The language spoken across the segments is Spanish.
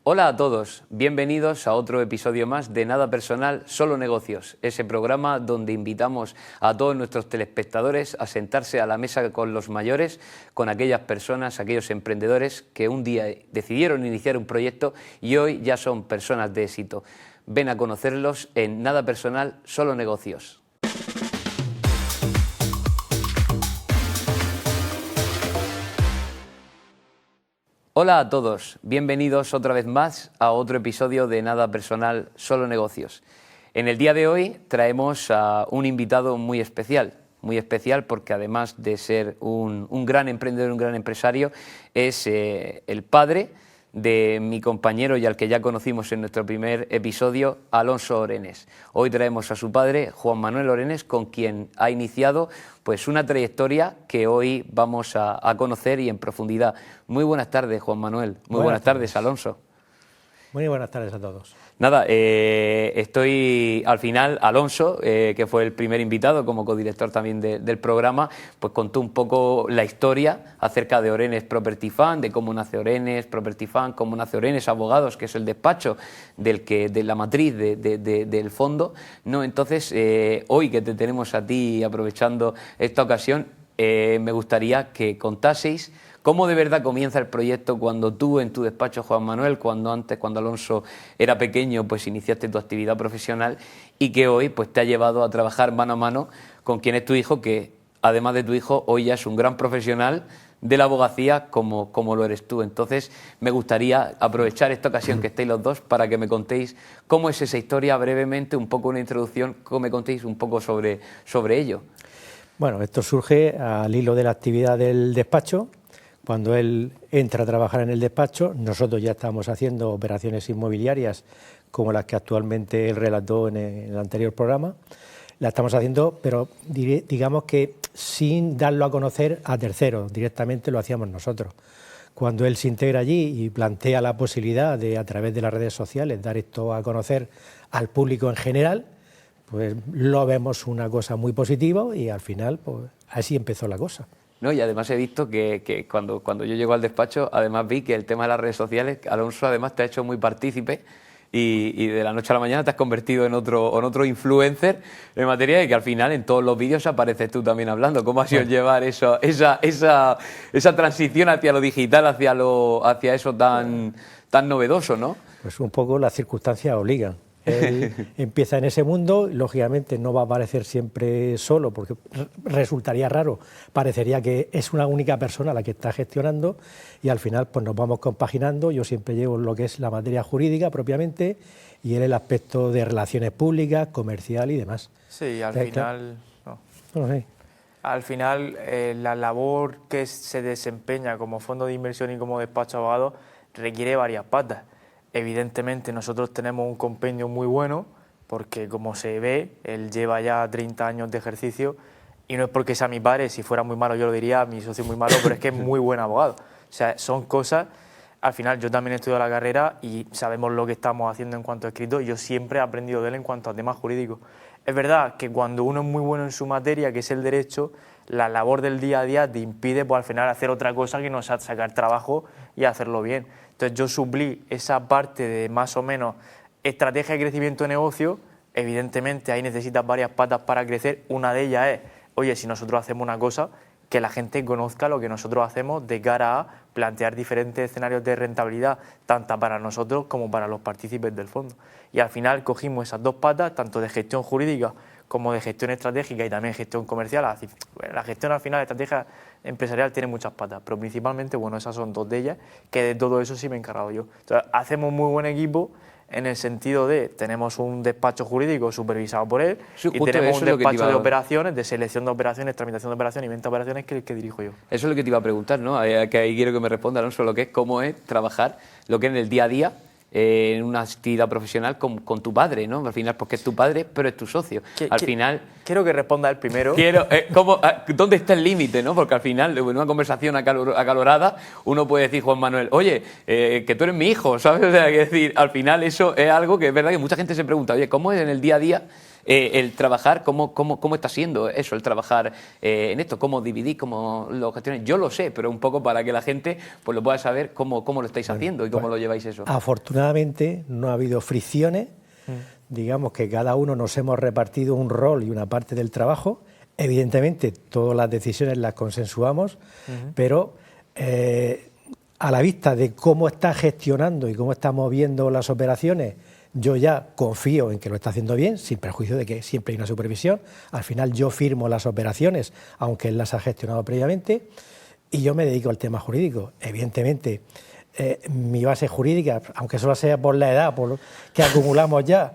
Hola a todos, bienvenidos a otro episodio más de Nada Personal, Solo Negocios, ese programa donde invitamos a todos nuestros telespectadores a sentarse a la mesa con los mayores, con aquellas personas, aquellos emprendedores que un día decidieron iniciar un proyecto y hoy ya son personas de éxito. Ven a conocerlos en Nada Personal, Solo Negocios. Hola a todos, bienvenidos otra vez más a otro episodio de Nada Personal, Solo Negocios. En el día de hoy traemos a un invitado muy especial porque además de ser un gran emprendedor, un gran empresario, es el padre de mi compañero y al que ya conocimos en nuestro primer episodio, Alonso Orenes. Hoy traemos a su padre, Juan Manuel Orenes, con quien ha iniciado pues una trayectoria que hoy vamos a conocer y en profundidad. Muy buenas tardes, Juan Manuel. Muy buenas tardes, Alonso. Muy buenas tardes a todos. Nada, estoy al final, Alonso, que fue el primer invitado como codirector también del programa, pues contó un poco la historia acerca de Orenes Property Fund, de cómo nace Orenes Property Fund, cómo nace Orenes Abogados, que es el despacho de la matriz del fondo, ¿no? Entonces, hoy que te tenemos a ti aprovechando esta ocasión, me gustaría que contaseis ¿cómo de verdad comienza el proyecto cuando tú en tu despacho, Juan Manuel, cuando Alonso era pequeño, pues iniciaste tu actividad profesional y que hoy pues te ha llevado a trabajar mano a mano con quien es tu hijo, que además de tu hijo hoy ya es un gran profesional de la abogacía como lo eres tú? Entonces me gustaría aprovechar esta ocasión que estéis los dos para que me contéis cómo es esa historia brevemente, un poco una introducción, que me contéis un poco sobre ello. Bueno, esto surge al hilo de la actividad del despacho. Cuando él entra a trabajar en el despacho, nosotros ya estábamos haciendo operaciones inmobiliarias como las que actualmente él relató en el anterior programa. Las estamos haciendo, pero digamos que sin darlo a conocer a terceros, directamente lo hacíamos nosotros. Cuando él se integra allí y plantea la posibilidad de, a través de las redes sociales, dar esto a conocer al público en general, pues lo vemos una cosa muy positiva y al final pues así empezó la cosa. No, y además he visto que cuando yo llego al despacho, además vi que el tema de las redes sociales, Alonso además te ha hecho muy partícipe y de la noche a la mañana te has convertido en otro influencer en materia de que al final en todos los vídeos apareces tú también hablando. ¿Cómo ha sido llevar esa transición hacia lo digital, hacia eso tan novedoso, ¿no? Pues un poco las circunstancias obligan. Él empieza en ese mundo, lógicamente no va a aparecer siempre solo porque resultaría raro, parecería que es una única persona la que está gestionando y al final pues nos vamos compaginando. Yo siempre llevo lo que es la materia jurídica propiamente y él el aspecto de relaciones públicas, comercial y demás. Sí, al final... Al final la labor que se desempeña como fondo de inversión y como despacho de abogados requiere varias patas. Evidentemente nosotros tenemos un compendio muy bueno porque, como se ve, él lleva ya 30 años de ejercicio y no es porque sea mi padre, si fuera muy malo yo lo diría, mi socio es muy malo, pero es que es muy buen abogado. O sea, son cosas, al final yo también he estudiado la carrera y sabemos lo que estamos haciendo en cuanto a escrito y yo siempre he aprendido de él en cuanto a temas jurídicos. Es verdad que cuando uno es muy bueno en su materia, que es el derecho, la labor del día a día te impide pues, al final hacer otra cosa que no sea sacar trabajo y hacerlo bien. Entonces yo suplí esa parte de más o menos estrategia de crecimiento de negocio. Evidentemente ahí necesitas varias patas para crecer. Una de ellas es, oye, si nosotros hacemos una cosa, que la gente conozca lo que nosotros hacemos de cara a plantear diferentes escenarios de rentabilidad, tanto para nosotros como para los partícipes del fondo. Y al final cogimos esas dos patas, tanto de gestión jurídica como de gestión estratégica y también gestión comercial. La gestión al final, la estrategia empresarial tiene muchas patas, pero principalmente, bueno, esas son dos de ellas, que de todo eso sí me he encargado yo. Entonces, hacemos muy buen equipo en el sentido de, tenemos un despacho jurídico supervisado por él y tenemos un despacho de operaciones, de selección de operaciones, tramitación de operaciones y venta de operaciones que dirijo yo. Eso es lo que te iba a preguntar, ¿no? Que ahí quiero que me responda, Alonso, lo que es cómo es trabajar, lo que es en el día a día, en una actividad profesional con tu padre, ¿no? Al final, porque es tu padre, pero es tu socio. Al final... Quiero que responda él primero. ¿Dónde está el límite, no? Porque al final, en una conversación acalorada, uno puede decir, Juan Manuel, oye, que tú eres mi hijo, ¿sabes? O sea, que decir, al final eso es algo que es verdad que mucha gente se pregunta, oye, ¿cómo es en el día a día el trabajar, ¿cómo está siendo eso, el trabajar en esto? ¿Cómo dividís, cómo lo gestionáis? Yo lo sé, pero un poco para que la gente pues lo pueda saber cómo lo estáis haciendo y cómo lo lleváis eso. Afortunadamente no ha habido fricciones, digamos que cada uno nos hemos repartido un rol y una parte del trabajo. Evidentemente todas las decisiones las consensuamos, pero a la vista de cómo está gestionando y cómo está moviendo las operaciones, yo ya confío en que lo está haciendo bien, sin perjuicio de que siempre hay una supervisión. Al final yo firmo las operaciones, aunque él las ha gestionado previamente, y yo me dedico al tema jurídico. Evidentemente, mi base jurídica, aunque solo sea por la edad por que acumulamos ya,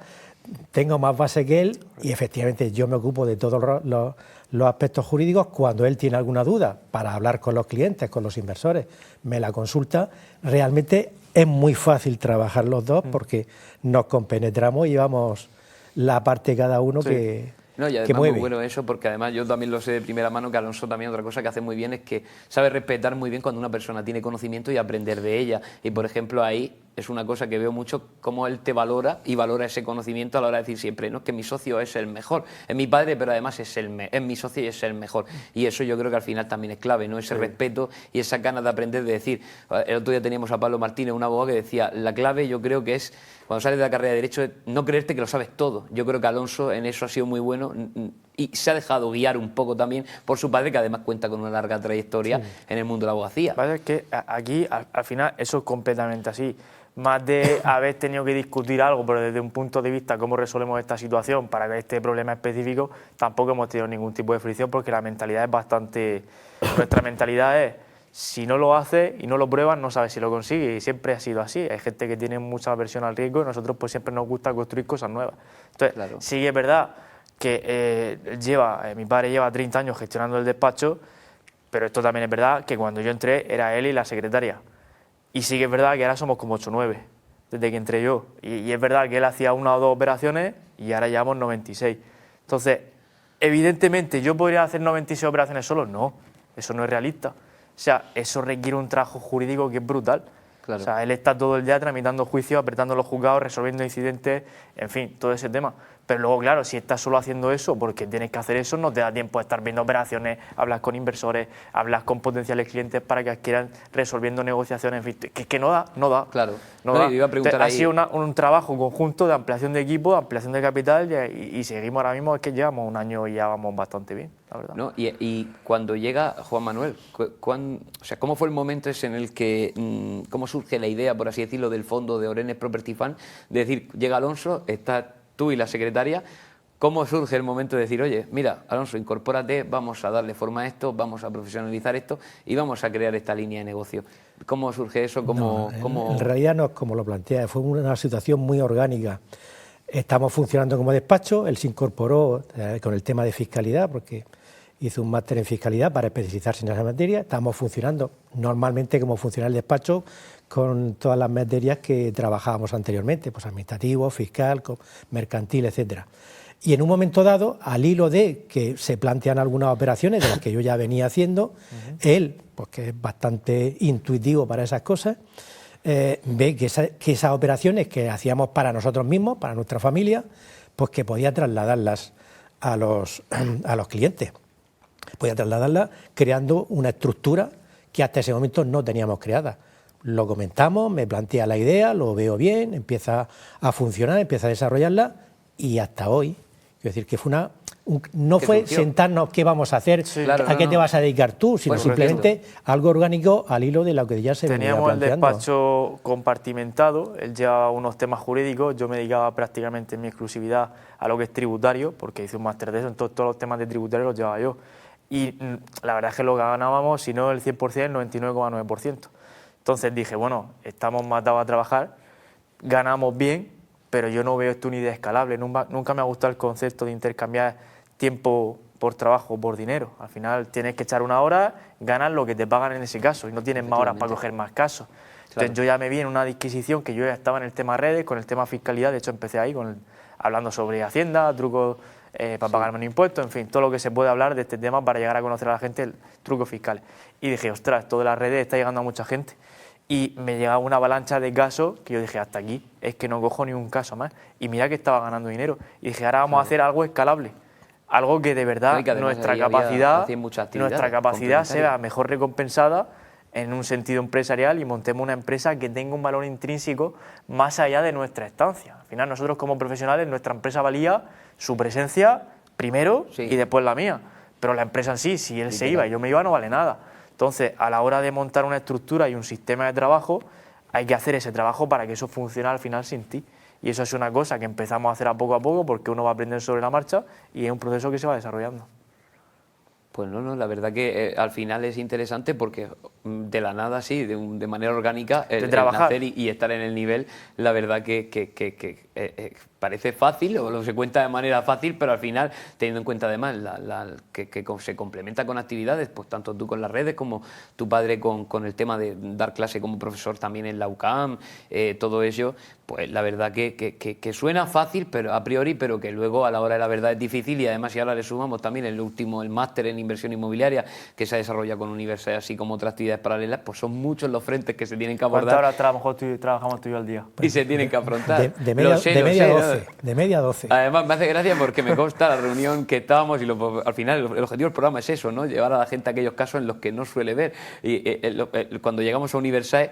tengo más base que él, y efectivamente yo me ocupo de todos los aspectos jurídicos. Cuando él tiene alguna duda para hablar con los clientes, con los inversores, me la consulta. Realmente es muy fácil trabajar los dos porque nos compenetramos y llevamos la parte cada uno que No, y además muy bueno eso, porque además yo también lo sé de primera mano, que Alonso también otra cosa que hace muy bien es que sabe respetar muy bien cuando una persona tiene conocimiento y aprender de ella. Y por ejemplo ahí es una cosa que veo mucho, cómo él te valora y valora ese conocimiento a la hora de decir siempre, no, es que mi socio es el mejor, es mi padre, pero además es mi socio y es el mejor. Y eso yo creo que al final también es clave, ¿no? Ese respeto y esa ganas de aprender, de decir. El otro día teníamos a Pablo Martínez, un abogado, que decía, la clave yo creo que es, cuando sales de la carrera de Derecho, no creerte que lo sabes todo. Yo creo que Alonso en eso ha sido muy bueno y se ha dejado guiar un poco también por su padre, que además cuenta con una larga trayectoria en el mundo de la abogacía. Lo que pasa es que aquí, al final, eso es completamente así. Más de haber tenido que discutir algo, pero desde un punto de vista cómo resolvemos esta situación para este problema específico, tampoco hemos tenido ningún tipo de fricción, porque la mentalidad es bastante... Nuestra mentalidad es, si no lo haces y no lo pruebas, no sabes si lo consigues, y siempre ha sido así. Hay gente que tiene mucha aversión al riesgo y nosotros pues siempre nos gusta construir cosas nuevas. Entonces, claro, sí es verdad que mi padre lleva 30 años gestionando el despacho, pero esto también es verdad que cuando yo entré era él y la secretaria. Y sí que es verdad que ahora somos como 8 o 9, desde que entré yo. Y es verdad que él hacía 1 o 2 operaciones y ahora llevamos 96. Entonces, evidentemente, ¿yo podría hacer 96 operaciones solo? No, eso no es realista. O sea, eso requiere un trabajo jurídico que es brutal. Claro. O sea, él está todo el día tramitando juicios, apretando los juzgados, resolviendo incidentes, en fin, todo ese tema. Pero luego, claro, si estás solo haciendo eso, porque tienes que hacer eso, no te da tiempo de estar viendo operaciones, hablas con inversores, hablas con potenciales clientes para que adquieran, resolviendo negociaciones, en fin, que no da. Claro. No da. Iba a preguntar. Entonces, ha sido un trabajo conjunto de ampliación de equipo, de ampliación de capital, y seguimos ahora mismo, es que llevamos 1 año y ya vamos bastante bien, la verdad. ¿No? Y cuando llega Juan Manuel, ¿cómo fue el momento ese en el que, cómo surge la idea, por así decirlo, del fondo de Orenes Property Fund, de decir, llega Alonso, está tú y la secretaria, ¿cómo surge el momento de decir, oye, mira, Alonso, incorpórate, vamos a darle forma a esto, vamos a profesionalizar esto y vamos a crear esta línea de negocio? ¿Cómo surge eso? En realidad no es como lo plantea, fue una situación muy orgánica. Estamos funcionando como despacho, él se incorporó con el tema de fiscalidad, porque hizo un máster en fiscalidad para especializarse en esa materia. Estamos funcionando normalmente como funciona el despacho, con todas las materias que trabajábamos anteriormente, pues administrativo, fiscal, mercantil, etcétera. Y en un momento dado, al hilo de que se plantean algunas operaciones de las que yo ya venía haciendo, él, pues que es bastante intuitivo para esas cosas, ve que esas operaciones que hacíamos para nosotros mismos, para nuestra familia, pues que podía trasladarlas a los clientes. Podía trasladarlas creando una estructura que hasta ese momento no teníamos creada. Lo comentamos, me plantea la idea, lo veo bien, empieza a funcionar, empieza a desarrollarla y hasta hoy, quiero decir que fue no fue sentarnos qué vamos a hacer, sí, claro, a qué te vas a dedicar tú, sino simplemente algo orgánico al hilo de lo que ya se venía planteando. Teníamos el despacho compartimentado, él llevaba unos temas jurídicos, yo me dedicaba prácticamente en mi exclusividad a lo que es tributario, porque hice un máster de eso, entonces todos los temas de tributario los llevaba yo. Y la verdad es que lo que ganábamos, si no el 100%, el 99,9%. Entonces dije, bueno, estamos matados a trabajar, ganamos bien, pero yo no veo esto una idea escalable. Nunca me ha gustado el concepto de intercambiar tiempo por trabajo, por dinero. Al final tienes que echar 1 hora, ganas lo que te pagan en ese caso y no tienes más horas para coger más casos. Entonces yo ya me vi en una disquisición que yo ya estaba en el tema redes, con el tema fiscalidad, de hecho empecé ahí hablando sobre Hacienda, trucos para pagar menos impuestos, en fin, todo lo que se puede hablar de este tema para llegar a conocer a la gente, el truco fiscal. Y dije, ostras, esto de las redes está llegando a mucha gente. y me llegaba una avalancha de casos que yo dije, hasta aquí, es que no cojo ni un caso más. Y mira que estaba ganando dinero. Y dije, ahora vamos a hacer algo escalable, algo que de verdad nuestra capacidad sea mejor recompensada en un sentido empresarial y montemos una empresa que tenga un valor intrínseco más allá de nuestra estancia. Al final nosotros como profesionales, nuestra empresa valía su presencia primero y después la mía. Pero la empresa en sí, si él se iba y yo me iba, no vale nada. Entonces, a la hora de montar una estructura y un sistema de trabajo, hay que hacer ese trabajo para que eso funcione al final sin ti. Y eso es una cosa que empezamos a hacer a poco porque uno va a aprender sobre la marcha y es un proceso que se va desarrollando. Pues no, la verdad que al final es interesante porque de la nada, sí, de manera orgánica, el nacer y estar en el nivel, la verdad que parece fácil o lo se cuenta de manera fácil, pero al final, teniendo en cuenta además que se complementa con actividades, pues tanto tú con las redes como tu padre con el tema de dar clase como profesor también en la UCAM, todo ello, pues la verdad que suena fácil pero a priori, pero que luego a la hora de la verdad es difícil. Y además, si ahora le sumamos también el máster en inversión inmobiliaria que se ha desarrollado con Universal, así como otras actividades paralelas, pues son muchos los frentes que se tienen que abordar. ¿Cuántas horas trabajamos tú y yo al día? Y se tienen que afrontar. De media a 12. Además, me hace gracia porque me consta la reunión que estábamos y al final el objetivo del programa es eso, ¿no? Llevar a la gente a aquellos casos en los que no suele ver. Y cuando llegamos a Universal,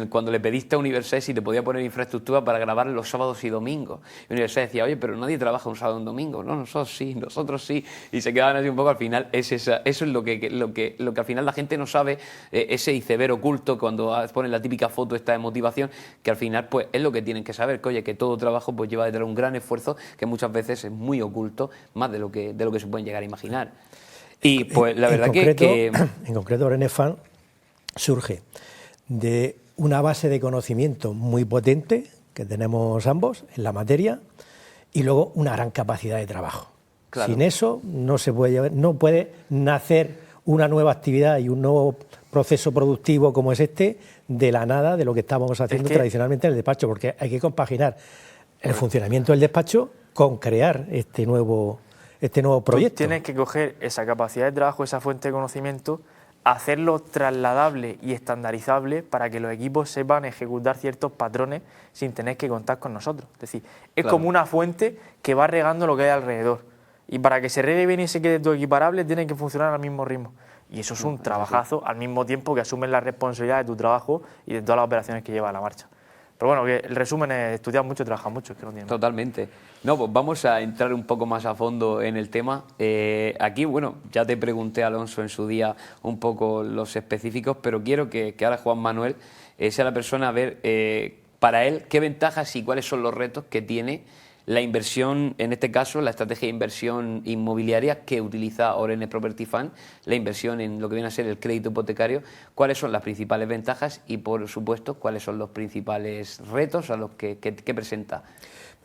cuando le pediste a Universal si te podía poner infraestructura para grabar los sábados y domingos, y Universal decía, oye, pero nadie trabaja un sábado y un domingo. No, nosotros sí. Y se quedaban así un poco. Al final eso es lo que al final la gente no sabe, ese iceberg oculto cuando ponen la típica foto esta de motivación, que al final pues es lo que tienen que saber, que oye, que todo trabajo pues lleva detrás un gran esfuerzo que muchas veces es muy oculto, más de lo que se pueden llegar a imaginar. Y pues la verdad en concreto Orenefan surge de una base de conocimiento muy potente que tenemos ambos en la materia y luego una gran capacidad de trabajo. Claro. Sin eso no puede nacer una nueva actividad y un nuevo proceso productivo como es este de la nada de lo que estábamos haciendo tradicionalmente en el despacho, porque hay que compaginar el funcionamiento del despacho con crear este nuevo proyecto. Tú tienes que coger esa capacidad de trabajo, esa fuente de conocimiento, hacerlo trasladable y estandarizable para que los equipos sepan ejecutar ciertos patrones sin tener que contar con nosotros. Es decir, es como una fuente que va regando lo que hay alrededor. Y para que se riegue bien y se quede todo equiparable, tiene que funcionar al mismo ritmo. Y eso es un trabajazo, al mismo tiempo que asumes la responsabilidad de tu trabajo y de todas las operaciones que lleva a la marcha. Pero bueno, que el resumen es estudiar mucho y trabajar mucho. Es que no tiene Totalmente. No, pues vamos a entrar un poco más a fondo en el tema. Aquí, bueno, ya te pregunté, Alonso, en su día un poco los específicos, pero quiero que ahora Juan Manuel sea la persona a ver, para él, qué ventajas y cuáles son los retos que tiene la inversión, en este caso, la estrategia de inversión inmobiliaria que utiliza Orene Property Fund, la inversión en lo que viene a ser el crédito hipotecario, cuáles son las principales ventajas y, por supuesto, cuáles son los principales retos a los que presenta.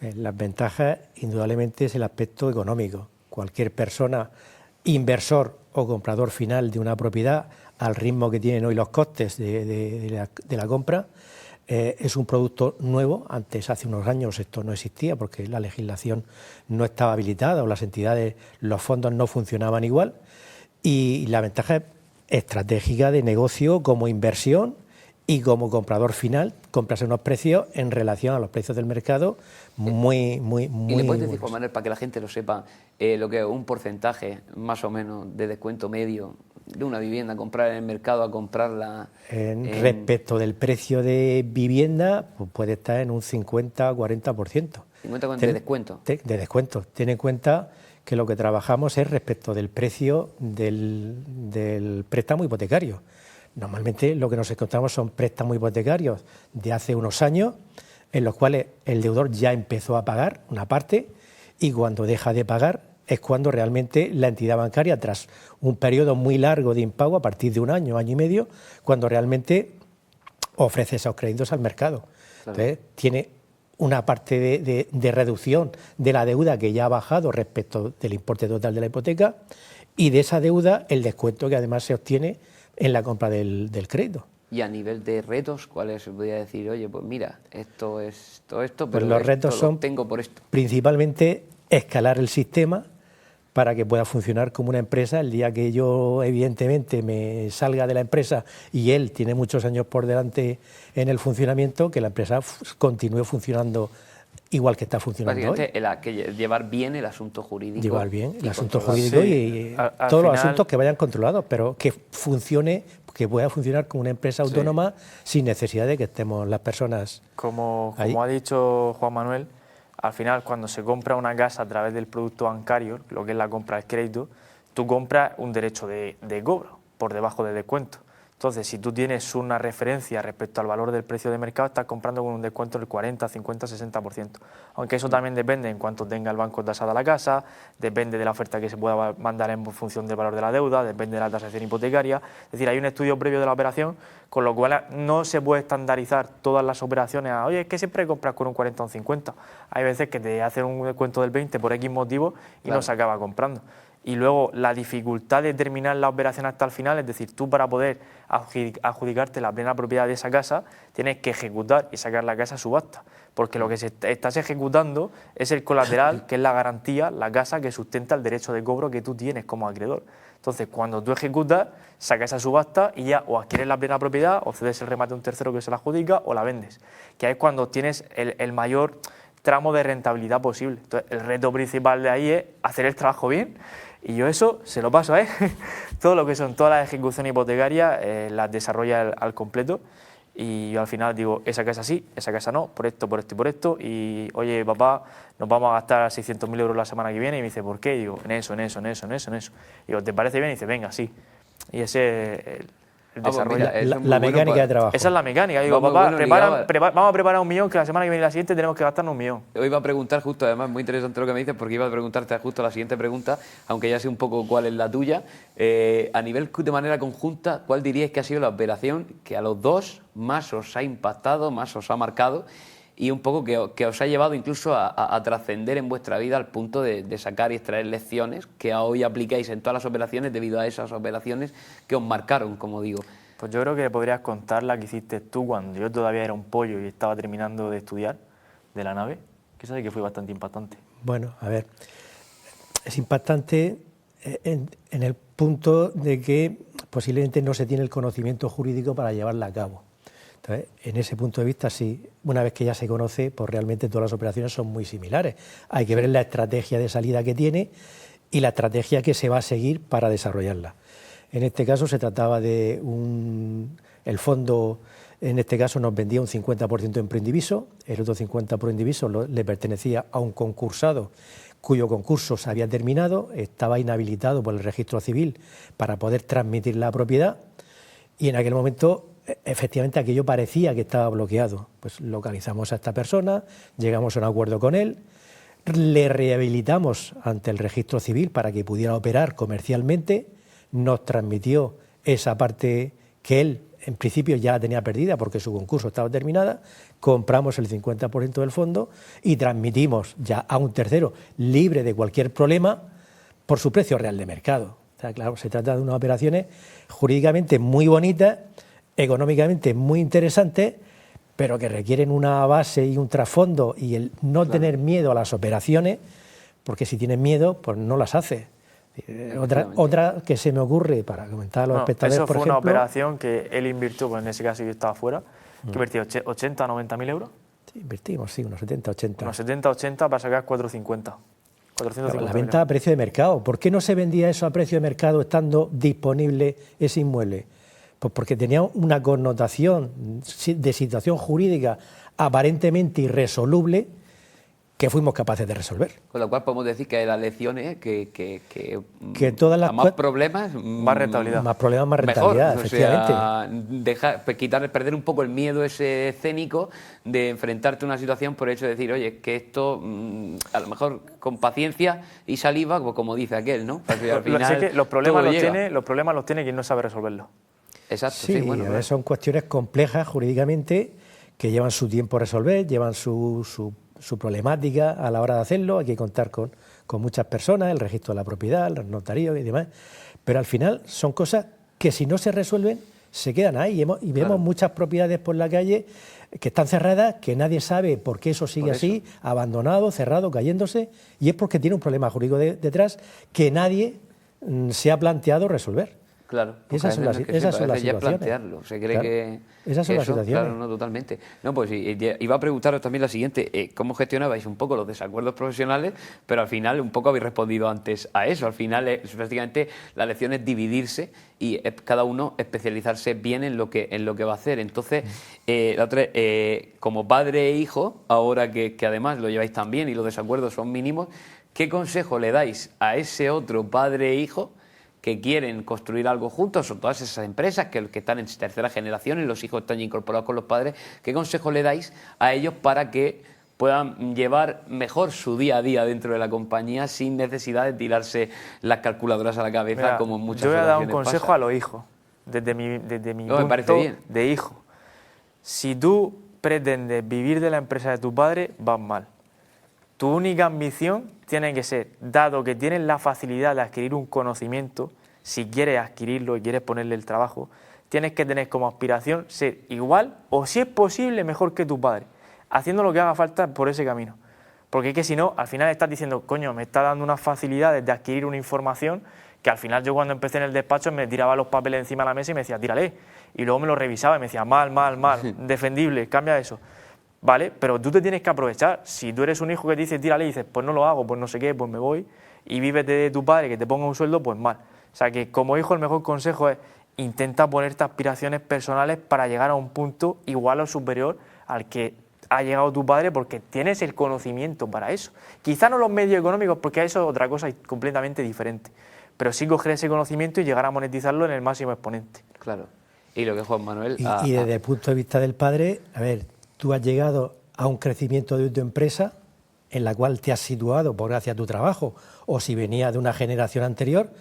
Las ventajas, indudablemente, es el aspecto económico. Cualquier persona, inversor o comprador final de una propiedad, al ritmo que tienen hoy los costes de la compra, es un producto nuevo. Antes, hace unos años, esto no existía porque la legislación no estaba habilitada o las entidades, los fondos no funcionaban igual. Y la ventaja es estratégica de negocio como inversión y como comprador final, compras a unos precios en relación a los precios del mercado muy ¿Y le puedes decir, Juan Manuel, para que la gente lo sepa, lo que es un porcentaje más o menos de descuento medio de una vivienda, comprar en el mercado a comprarla? Respecto del precio de vivienda, pues puede estar en un 50-40%. ¿50% de descuento? De descuento. Ten en cuenta que lo que trabajamos es respecto del precio del préstamo hipotecario. Normalmente lo que nos encontramos son préstamos hipotecarios de hace unos años en los cuales el deudor ya empezó a pagar una parte y cuando deja de pagar es cuando realmente la entidad bancaria, tras un periodo muy largo de impago, a partir de un año, año y medio, cuando realmente ofrece esos créditos al mercado. Claro. Entonces, tiene una parte de reducción de la deuda que ya ha bajado respecto del importe total de la hipoteca y de esa deuda el descuento que además se obtiene en la compra del crédito. Y a nivel de retos, ¿cuáles se podría decir? Oye, pues mira, esto es todo esto, pero pues los retos son tengo por esto. Principalmente escalar el sistema para que pueda funcionar como una empresa el día que yo, evidentemente, me salga de la empresa y él tiene muchos años por delante en el funcionamiento, que la empresa continúe funcionando igual que está funcionando hoy. Que llevar bien el asunto jurídico. Llevar bien el asunto jurídico y todos los asuntos que vayan controlados, pero que funcione, que pueda funcionar como una empresa autónoma sin necesidad de que estemos las personas Como ahí. ha dicho Juan Manuel, al final cuando se compra una casa a través del producto bancario, lo que es la compra del crédito, tú compras un derecho de cobro por debajo del descuento. Entonces, si tú tienes una referencia respecto al valor del precio de mercado, estás comprando con un descuento del 40, 50, 60%. Aunque eso también depende en cuanto tenga el banco tasada la casa, depende de la oferta que se pueda mandar en función del valor de la deuda, depende de la tasación hipotecaria. Es decir, hay un estudio previo de la operación, con lo cual no se puede estandarizar todas las operaciones a, oye, es que siempre compras con un 40 o un 50. Hay veces que te hacen un descuento del 20 por X motivo y no se acaba comprando. Y luego la dificultad de terminar la operación hasta el final, es decir, tú para poder adjudicarte la plena propiedad de esa casa, tienes que ejecutar y sacar la casa a subasta, porque lo que estás ejecutando es el colateral, que es la garantía, la casa que sustenta el derecho de cobro que tú tienes como acreedor. Entonces, cuando tú ejecutas, sacas esa subasta y ya o adquieres la plena propiedad, o cedes el remate a un tercero que se la adjudica, o la vendes, que es cuando tienes el mayor tramo de rentabilidad posible. Entonces, el reto principal de ahí es hacer el trabajo bien. Y yo eso se lo paso a él. Todo lo que son todas las ejecuciones hipotecarias las desarrolla al completo. Y yo al final digo, esa casa sí, esa casa no, por esto, por esto y por esto. Y oye, papá, nos vamos a gastar 600.000 euros la semana que viene. Y me dice, ¿por qué? Y digo, en eso. Y digo, ¿te parece bien? Y dice, venga, sí. Y ese es el desarrollo. La mecánica de trabajo. Esa es la mecánica. Digo, papá, vamos a preparar 1 millón, que la semana que viene y la siguiente tenemos que gastarnos 1 millón. Hoy iba a preguntar justo, además muy interesante lo que me dices, porque iba a preguntarte justo la siguiente pregunta, aunque ya sé un poco cuál es la tuya. A nivel de manera conjunta, ¿cuál diríais que ha sido la operación que a los dos más os ha impactado, más os ha marcado y un poco que os ha llevado incluso a trascender en vuestra vida al punto de sacar y extraer lecciones que hoy aplicáis en todas las operaciones debido a esas operaciones que os marcaron, como digo? Pues yo creo que podrías contar la que hiciste tú cuando yo todavía era un pollo y estaba terminando de estudiar de la nave, que esa sí que fue bastante impactante. Bueno, a ver, es impactante en el punto de que posiblemente no se tiene el conocimiento jurídico para llevarla a cabo. Entonces, en ese punto de vista, sí, una vez que ya se conoce, pues realmente todas las operaciones son muy similares. Hay que ver la estrategia de salida que tiene y la estrategia que se va a seguir para desarrollarla. En este caso se trataba de el fondo, en este caso nos vendía un 50% en Proindiviso, el otro 50% Proindiviso le pertenecía a un concursado cuyo concurso se había terminado, estaba inhabilitado por el registro civil para poder transmitir la propiedad y en aquel momento efectivamente aquello parecía que estaba bloqueado. Pues localizamos a esta persona, llegamos a un acuerdo con él, le rehabilitamos ante el registro civil para que pudiera operar comercialmente, nos transmitió esa parte que él en principio ya la tenía perdida porque su concurso estaba terminada, compramos el 50% del fondo y transmitimos ya a un tercero libre de cualquier problema por su precio real de mercado. O sea, claro, se trata de unas operaciones jurídicamente muy bonitas, económicamente muy interesantes, pero que requieren una base y un trasfondo y el no tener miedo a las operaciones, porque si tienes miedo, pues no las haces. Otra que se me ocurre para comentar a los espectadores, eso por fue ejemplo, una operación que él invirtió, pues en ese caso yo estaba fuera, que invirtió 80 o 90.000 euros. Sí, invertimos, sí, unos 70, 80. Unos 70, 80 para sacar 450. 450 la venta a precio de mercado. ¿Por qué no se vendía eso a precio de mercado estando disponible ese inmueble? Pues porque tenía una connotación de situación jurídica aparentemente irresoluble que fuimos capaces de resolver. Con lo cual podemos decir que las lecciones que todas las más problemas, más rentabilidad. Más problemas, más rentabilidad, mejor, efectivamente. O sea, perder un poco el miedo ese escénico de enfrentarte a una situación por el hecho de decir, oye, que esto a lo mejor con paciencia y saliva, como dice aquel, ¿no? Al final, que los problemas los tiene quien no sabe resolverlos. Exacto, sí, bueno, son cuestiones complejas jurídicamente que llevan su tiempo a resolver, llevan su problemática a la hora de hacerlo, hay que contar con muchas personas, el registro de la propiedad, los notarios y demás, pero al final son cosas que si no se resuelven se quedan ahí y vemos muchas propiedades por la calle que están cerradas, que nadie sabe por qué eso sigue así, abandonado, cerrado, cayéndose, y es porque tiene un problema jurídico detrás que nadie se ha planteado resolver. Claro, esas son las situaciones. Plantearlo. Se cree que esas son las situaciones. Claro, no, totalmente. No, pues iba a preguntaros también la siguiente, ¿cómo gestionabais un poco los desacuerdos profesionales? Pero al final un poco habéis respondido antes a eso. Al final, prácticamente, la lección es dividirse y cada uno especializarse bien en lo que va a hacer. Entonces, la otra, como padre e hijo, ahora que además lo lleváis tan bien y los desacuerdos son mínimos, ¿qué consejo le dais a ese otro padre e hijo que quieren construir algo juntos, o todas esas empresas que están en tercera generación y los hijos están ya incorporados con los padres? ¿Qué consejo le dais a ellos para que puedan llevar mejor su día a día dentro de la compañía sin necesidad de tirarse las calculadoras a la cabeza? Mira, como muchas yo voy a dar un ocasiones consejo pasa? A los hijos, desde mi No, me parece bien. de hijo. Si tú pretendes vivir de la empresa de tu padre, vas mal. Tu única ambición tiene que ser, dado que tienes la facilidad de adquirir un conocimiento, si quieres adquirirlo y quieres ponerle el trabajo, tienes que tener como aspiración ser igual o, si es posible, mejor que tu padre, haciendo lo que haga falta por ese camino. Porque es que si no, al final estás diciendo, coño, me está dando unas facilidades de adquirir una información que al final yo cuando empecé en el despacho me tiraba los papeles encima de la mesa y me decía, tírale. Y luego me lo revisaba y me decía, mal, defendible, cambia eso. ¿Vale? Pero tú te tienes que aprovechar. Si tú eres un hijo que te dice tírale y dices, pues no lo hago, pues no sé qué, pues me voy, y vives de tu padre que te ponga un sueldo, pues mal. O sea que como hijo el mejor consejo es intenta ponerte aspiraciones personales para llegar a un punto igual o superior al que ha llegado tu padre, porque tienes el conocimiento para eso. Quizá no los medios económicos, porque eso es otra cosa completamente diferente, pero sí coger ese conocimiento y llegar a monetizarlo en el máximo exponente. Claro. Y lo que Juan Manuel... Y desde el punto de vista del padre, a ver, tú has llegado a un crecimiento de tu empresa en la cual te has situado por gracias a tu trabajo, o si venía de una generación anterior,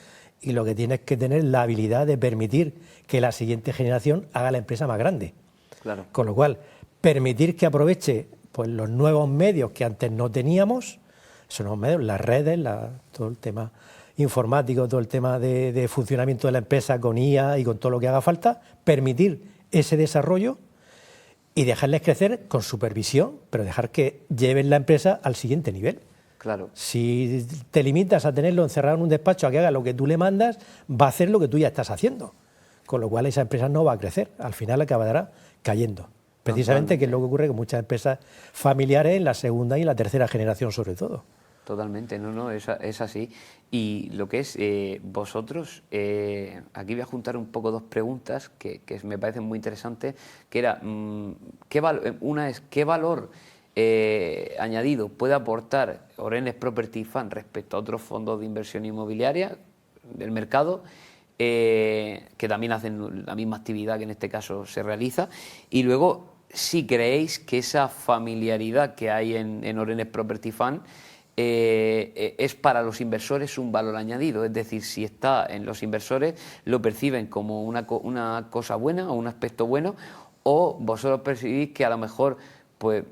y lo que tienes que tener es la habilidad de permitir que la siguiente generación haga la empresa más grande. Claro. Con lo cual, permitir que aproveche pues, los nuevos medios que antes no teníamos, esos nuevos medios, las redes, todo el tema informático, todo el tema de funcionamiento de la empresa con IA y con todo lo que haga falta, permitir ese desarrollo y dejarles crecer con supervisión, pero dejar que lleven la empresa al siguiente nivel. Claro. Si te limitas a tenerlo encerrado en un despacho a que haga lo que tú le mandas, va a hacer lo que tú ya estás haciendo. Con lo cual esa empresa no va a crecer, al final acabará cayendo. Precisamente, que es lo que ocurre con muchas empresas familiares en la segunda y en la tercera generación sobre todo. Totalmente, no, es así. Y lo que es vosotros, aquí voy a juntar un poco dos preguntas que me parecen muy interesantes, que era, una es, ¿qué valor añadido puede aportar Orenes Property Fund respecto a otros fondos de inversión inmobiliaria del mercado que también hacen la misma actividad que en este caso se realiza? Y luego, si creéis que esa familiaridad que hay en Orenes Property Fund es para los inversores un valor añadido, es decir, si está en los inversores lo perciben como una cosa buena o un aspecto bueno, o vosotros percibís que a lo mejor, pues,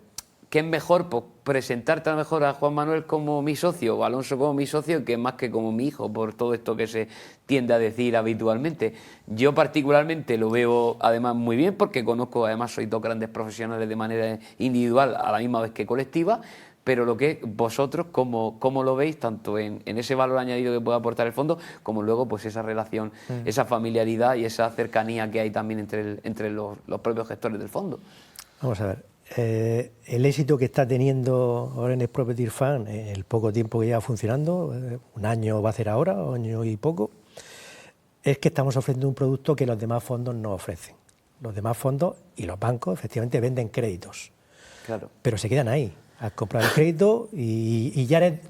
¿qué es mejor? Pues presentarte a lo mejor a Juan Manuel como mi socio o a Alonso como mi socio, que más que como mi hijo, por todo esto que se tiende a decir habitualmente. Yo particularmente lo veo además muy bien, porque conozco, además sois dos grandes profesionales de manera individual a la misma vez que colectiva, pero lo que vosotros, ¿cómo lo veis? Tanto en ese valor añadido que puede aportar el fondo, como luego pues esa relación, esa familiaridad y esa cercanía que hay también entre los propios gestores del fondo. Vamos a ver. El éxito que está teniendo Orenes Property Fund en el poco tiempo que lleva funcionando, un año va a hacer ahora, un año y poco, es que estamos ofreciendo un producto que los demás fondos no ofrecen. Los demás fondos y los bancos efectivamente venden créditos, claro, pero se quedan ahí. Has comprado el crédito y ya eres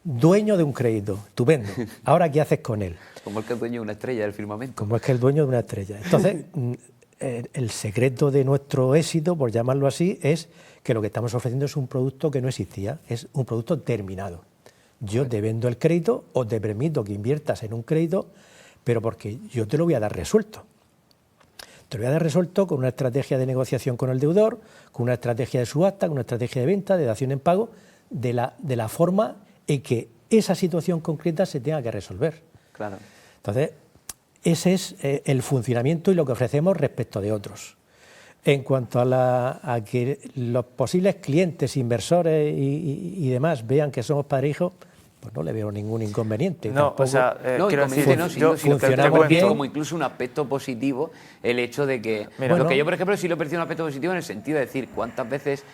dueño de un crédito, estupendo. Ahora, ¿qué haces con él? Como el que es dueño de una estrella del firmamento. Como es que el dueño de una estrella. Entonces, el secreto de nuestro éxito, por llamarlo así, es que lo que estamos ofreciendo es un producto que no existía, es un producto terminado. Yo te vendo el crédito o te permito que inviertas en un crédito, pero porque yo te lo voy a dar resuelto. Te lo voy a dar resuelto con una estrategia de negociación con el deudor, con una estrategia de subasta, con una estrategia de venta, de dación en pago, de la forma en que esa situación concreta se tenga que resolver. Claro. Entonces, ese es el funcionamiento y lo que ofrecemos respecto de otros. En cuanto a que los posibles clientes, inversores y demás vean que somos padre e hijo, pues no le veo ningún inconveniente. No, tampoco. o sea, no, quiero decir, no, si lo funcionamos bien. como incluso un aspecto positivo el hecho de que... Mira, lo que yo, por ejemplo, sí lo percibo un aspecto positivo en el sentido de decir cuántas veces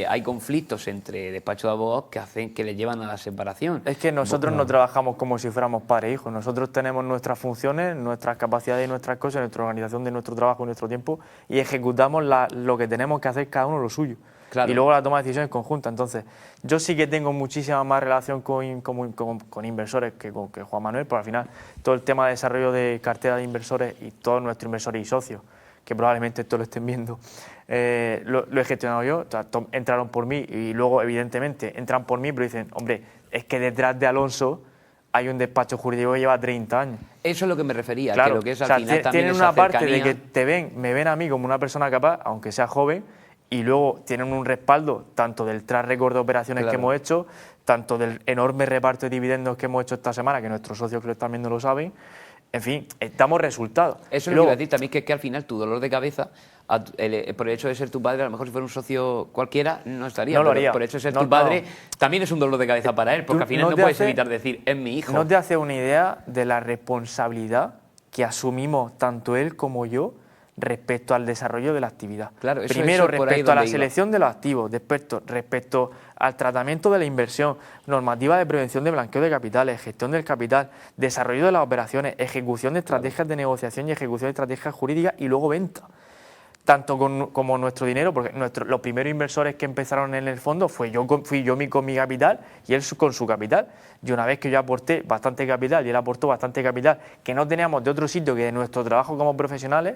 hay conflictos entre despachos de abogados que les llevan a la separación. Es que nosotros no trabajamos como si fuéramos padre e hijo. Nosotros tenemos nuestras funciones, nuestras capacidades y nuestras cosas, nuestra organización de nuestro trabajo y nuestro tiempo, y ejecutamos lo que tenemos que hacer cada uno lo suyo. Claro. Y luego la toma de decisiones conjunta. Entonces, yo sí que tengo muchísima más relación con inversores que con Juan Manuel, porque al final todo el tema de desarrollo de cartera de inversores y todos nuestros inversores y socios, que probablemente esto lo estén viendo, lo he gestionado yo. O sea, entraron por mí y luego, evidentemente, entran por mí, pero dicen, hombre, es que detrás de Alonso hay un despacho jurídico que lleva 30 años. Eso es lo que me refería, claro, que lo que es al final también tienen esa una parte cercanía... de que me ven a mí como una persona capaz, aunque sea joven, y luego tienen un respaldo tanto del track record de operaciones que hemos hecho, tanto del enorme reparto de dividendos que hemos hecho esta semana, que nuestros socios que lo están viendo lo saben. En fin, damos resultados. Eso es lo que iba a decir también, que al final tu dolor de cabeza, por el hecho de ser tu padre, a lo mejor si fuera un socio cualquiera, no estaría. No lo haría. Por el hecho de ser tu padre, también es un dolor de cabeza para él, porque al final no puedes evitar decir, es mi hijo. No te hace una idea de la responsabilidad que asumimos tanto él como yo respecto al desarrollo de la actividad. Claro, primero respecto a la selección de los activos, respecto al tratamiento de la inversión, normativa de prevención de blanqueo de capitales, gestión del capital, desarrollo de las operaciones, ejecución de estrategias de negociación y ejecución de estrategias jurídicas y luego venta. Tanto como nuestro dinero, porque los primeros inversores que empezaron en el fondo fui yo con mi capital y él con su capital. Y una vez que yo aporté bastante capital y él aportó bastante capital que no teníamos de otro sitio que de nuestro trabajo como profesionales,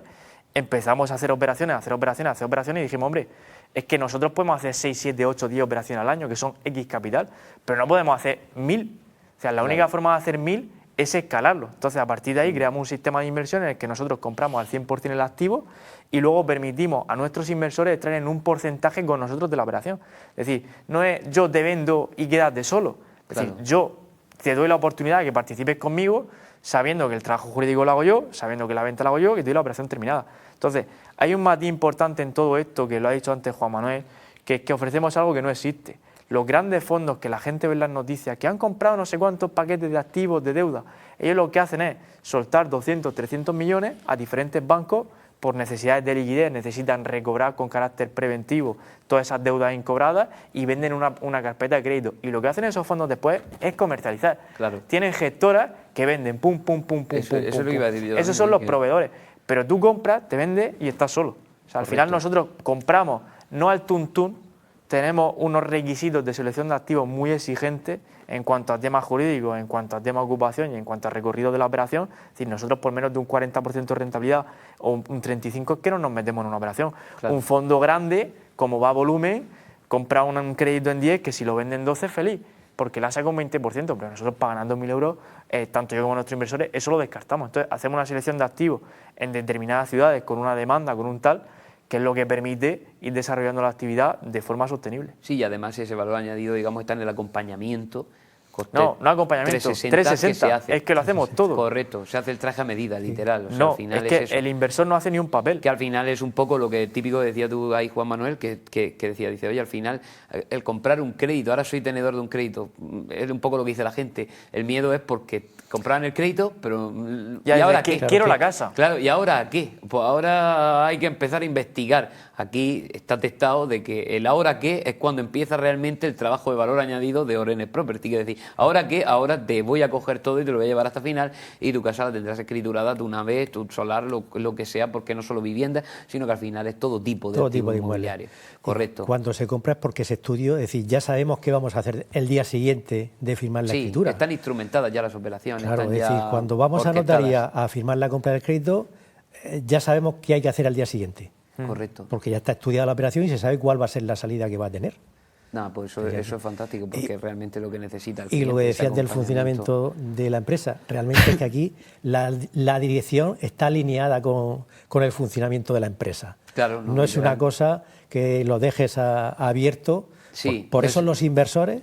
empezamos a hacer operaciones y dijimos, hombre, es que nosotros podemos hacer 6, 7, 8, 10 operaciones al año, que son X capital, pero no podemos hacer 1000. O sea, la única forma de hacer 1000 es escalarlo. Entonces, a partir de ahí creamos un sistema de inversión en el que nosotros compramos al 100% el activo y luego permitimos a nuestros inversores entrar en un porcentaje con nosotros de la operación. Es decir, no es yo te vendo y quédate solo. Es decir, yo te doy la oportunidad de que participes conmigo, sabiendo que el trabajo jurídico lo hago yo, sabiendo que la venta la hago yo, que te doy la operación terminada. Entonces, hay un matiz importante en todo esto, que lo ha dicho antes Juan Manuel, que es que ofrecemos algo que no existe. Los grandes fondos que la gente ve en las noticias, que han comprado no sé cuántos paquetes de activos, de deuda, ellos lo que hacen es soltar 200, 300 millones a diferentes bancos por necesidades de liquidez, necesitan recobrar con carácter preventivo todas esas deudas incobradas y venden una carpeta de crédito. Y lo que hacen esos fondos después es comercializar. Claro. Tienen gestoras que venden pum, pum, pum, pum, eso pum, es lo que iba a decir yo. Esos son los proveedores. Pero tú compras, te vendes y estás solo. O sea, al final nosotros compramos, no al tuntún, tenemos unos requisitos de selección de activos muy exigentes en cuanto a temas jurídicos, en cuanto a temas de ocupación y en cuanto a recorrido de la operación. Es decir, nosotros por menos de un 40% de rentabilidad o un 35% es que no nos metemos en una operación. Claro. Un fondo grande, como va a volumen, compra un crédito en 10 que si lo venden 12 feliz, porque la saca un 20%, pero nosotros para ganar 2.000 euros, tanto yo como nuestros inversores, eso lo descartamos. Entonces hacemos una selección de activos en determinadas ciudades con una demanda, con un tal, que es lo que permite ir desarrollando la actividad de forma sostenible. Sí, y además ese valor añadido, digamos, está en el acompañamiento. No acompañamiento, 360, es que lo hacemos todo. Correcto, se hace el traje a medida, literal. O sea, no, al final es que eso. El inversor no hace ni un papel. Que al final es un poco lo que típico decía tú ahí, Juan Manuel, que dice, oye, al final, el comprar un crédito, ahora soy tenedor de un crédito, es un poco lo que dice la gente. El miedo es porque compraban el crédito, pero ¿y ahora qué? Quiero la casa. Claro, ¿y ahora qué? Pues ahora hay que empezar a investigar. Aquí está testado de que el ahora qué es cuando empieza realmente el trabajo de valor añadido de Orenes Property. Es decir, ¿ahora qué? Ahora te voy a coger todo y te lo voy a llevar hasta final y tu casa la tendrás escriturada tú una vez, tu solar, lo que sea, porque no solo vivienda, sino que al final es todo tipo de activos inmobiliarios. Correcto. Cuando se compra es porque se estudió, es decir, ya sabemos qué vamos a hacer el día siguiente de firmar la escritura. Están instrumentadas ya las operaciones. Claro, es decir, cuando vamos a notaría a firmar la compra del crédito, ya sabemos qué hay que hacer al día siguiente. Correcto. Porque ya está estudiada la operación y se sabe cuál va a ser la salida que va a tener. No, pues eso es fantástico, porque realmente lo que necesita el cliente. Y lo que decías del funcionamiento de la empresa, realmente es que aquí la dirección está alineada con el funcionamiento de la empresa. Claro, no es una cosa que lo dejes abierto. Sí, por eso los inversores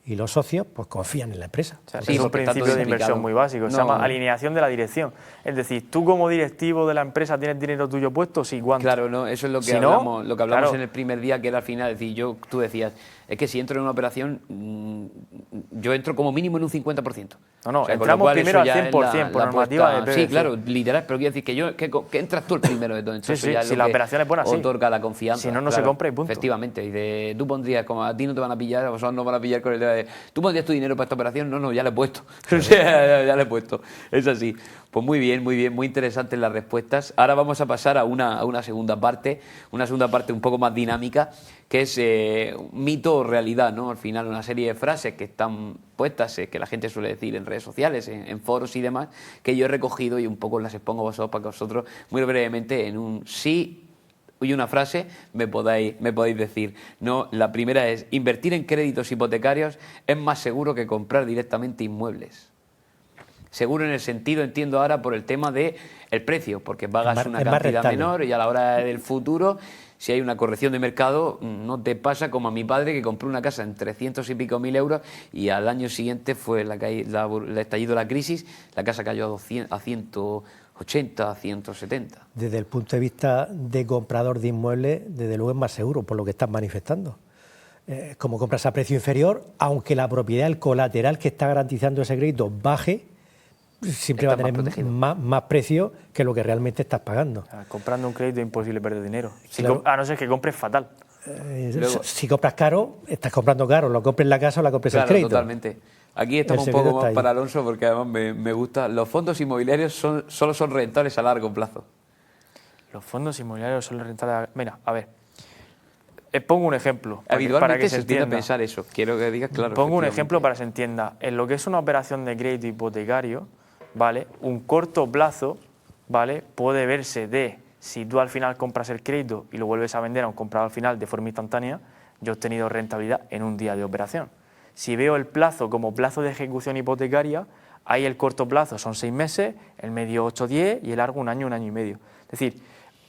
y los socios pues confían en la empresa. O sea, es un principio de inversión muy básico, se llama alineación de la dirección. Es decir, tú como directivo de la empresa tienes dinero tuyo puesto, sí, ¿cuánto? Claro, no, eso es lo que hablamos, claro, en el primer día, que era al final, es decir, tú decías, es que si entro en una operación, yo entro como mínimo en un 50%. No, o sea, entramos primero al 100% por normativa de PVC. Sí, claro, literal, pero quiero decir que entras tú el primero de todo. Entonces, sí, si la operación es buena, otorga la confianza. Si no, no se compra y punto. Efectivamente, y tú pondrías, como a ti no te van a pillar, a vosotros no van a pillar con el tema de, ¿tú pondrías tu dinero para esta operación? No, ya le he puesto. O sea, ya le he puesto. Es así. Pues muy bien, muy interesantes las respuestas. Ahora vamos a pasar a una segunda parte un poco más dinámica, que es mito o realidad, ¿no? Al final, una serie de frases que están puestas, que la gente suele decir en redes sociales, en foros y demás, que yo he recogido y un poco las expongo a vosotros para que vosotros, muy brevemente, en un sí y una frase, me podáis decir. No, la primera es: invertir en créditos hipotecarios es más seguro que comprar directamente inmuebles. Seguro en el sentido, entiendo ahora, por el tema de el precio, porque pagas una cantidad menor y a la hora del futuro, si hay una corrección de mercado, no te pasa como a mi padre, que compró una casa en 300 y pico mil euros y al año siguiente fue el estallido de la crisis, la casa cayó a 180, 170. Desde el punto de vista de comprador de inmuebles, desde luego es más seguro, por lo que estás manifestando. Como compras a precio inferior, aunque la propiedad, el colateral que está garantizando ese crédito baje, siempre va a tener más precio que lo que realmente estás pagando. Comprando un crédito es imposible perder dinero, Claro. A no ser que compres fatal. Luego, si compras caro, estás comprando caro, lo compres en la casa o la compres el crédito. Totalmente. Aquí estamos un poco más para Alonso, porque además me gusta. Los fondos inmobiliarios solo son rentables a largo plazo. Los fondos inmobiliarios son rentables. Mira, a ver. Pongo un ejemplo. Habitualmente para que se tiende a pensar eso. Quiero que digas claro. Pongo un ejemplo para que se entienda. En lo que es una operación de crédito hipotecario, ¿vale? Un corto plazo, ¿vale? Puede verse de, si tú al final compras el crédito y lo vuelves a vender a un comprador al final de forma instantánea, yo he obtenido rentabilidad en un día de operación. Si veo el plazo como plazo de ejecución hipotecaria, ahí el corto plazo son 6 meses, el medio 8 o 10 y el largo un año y medio. Es decir,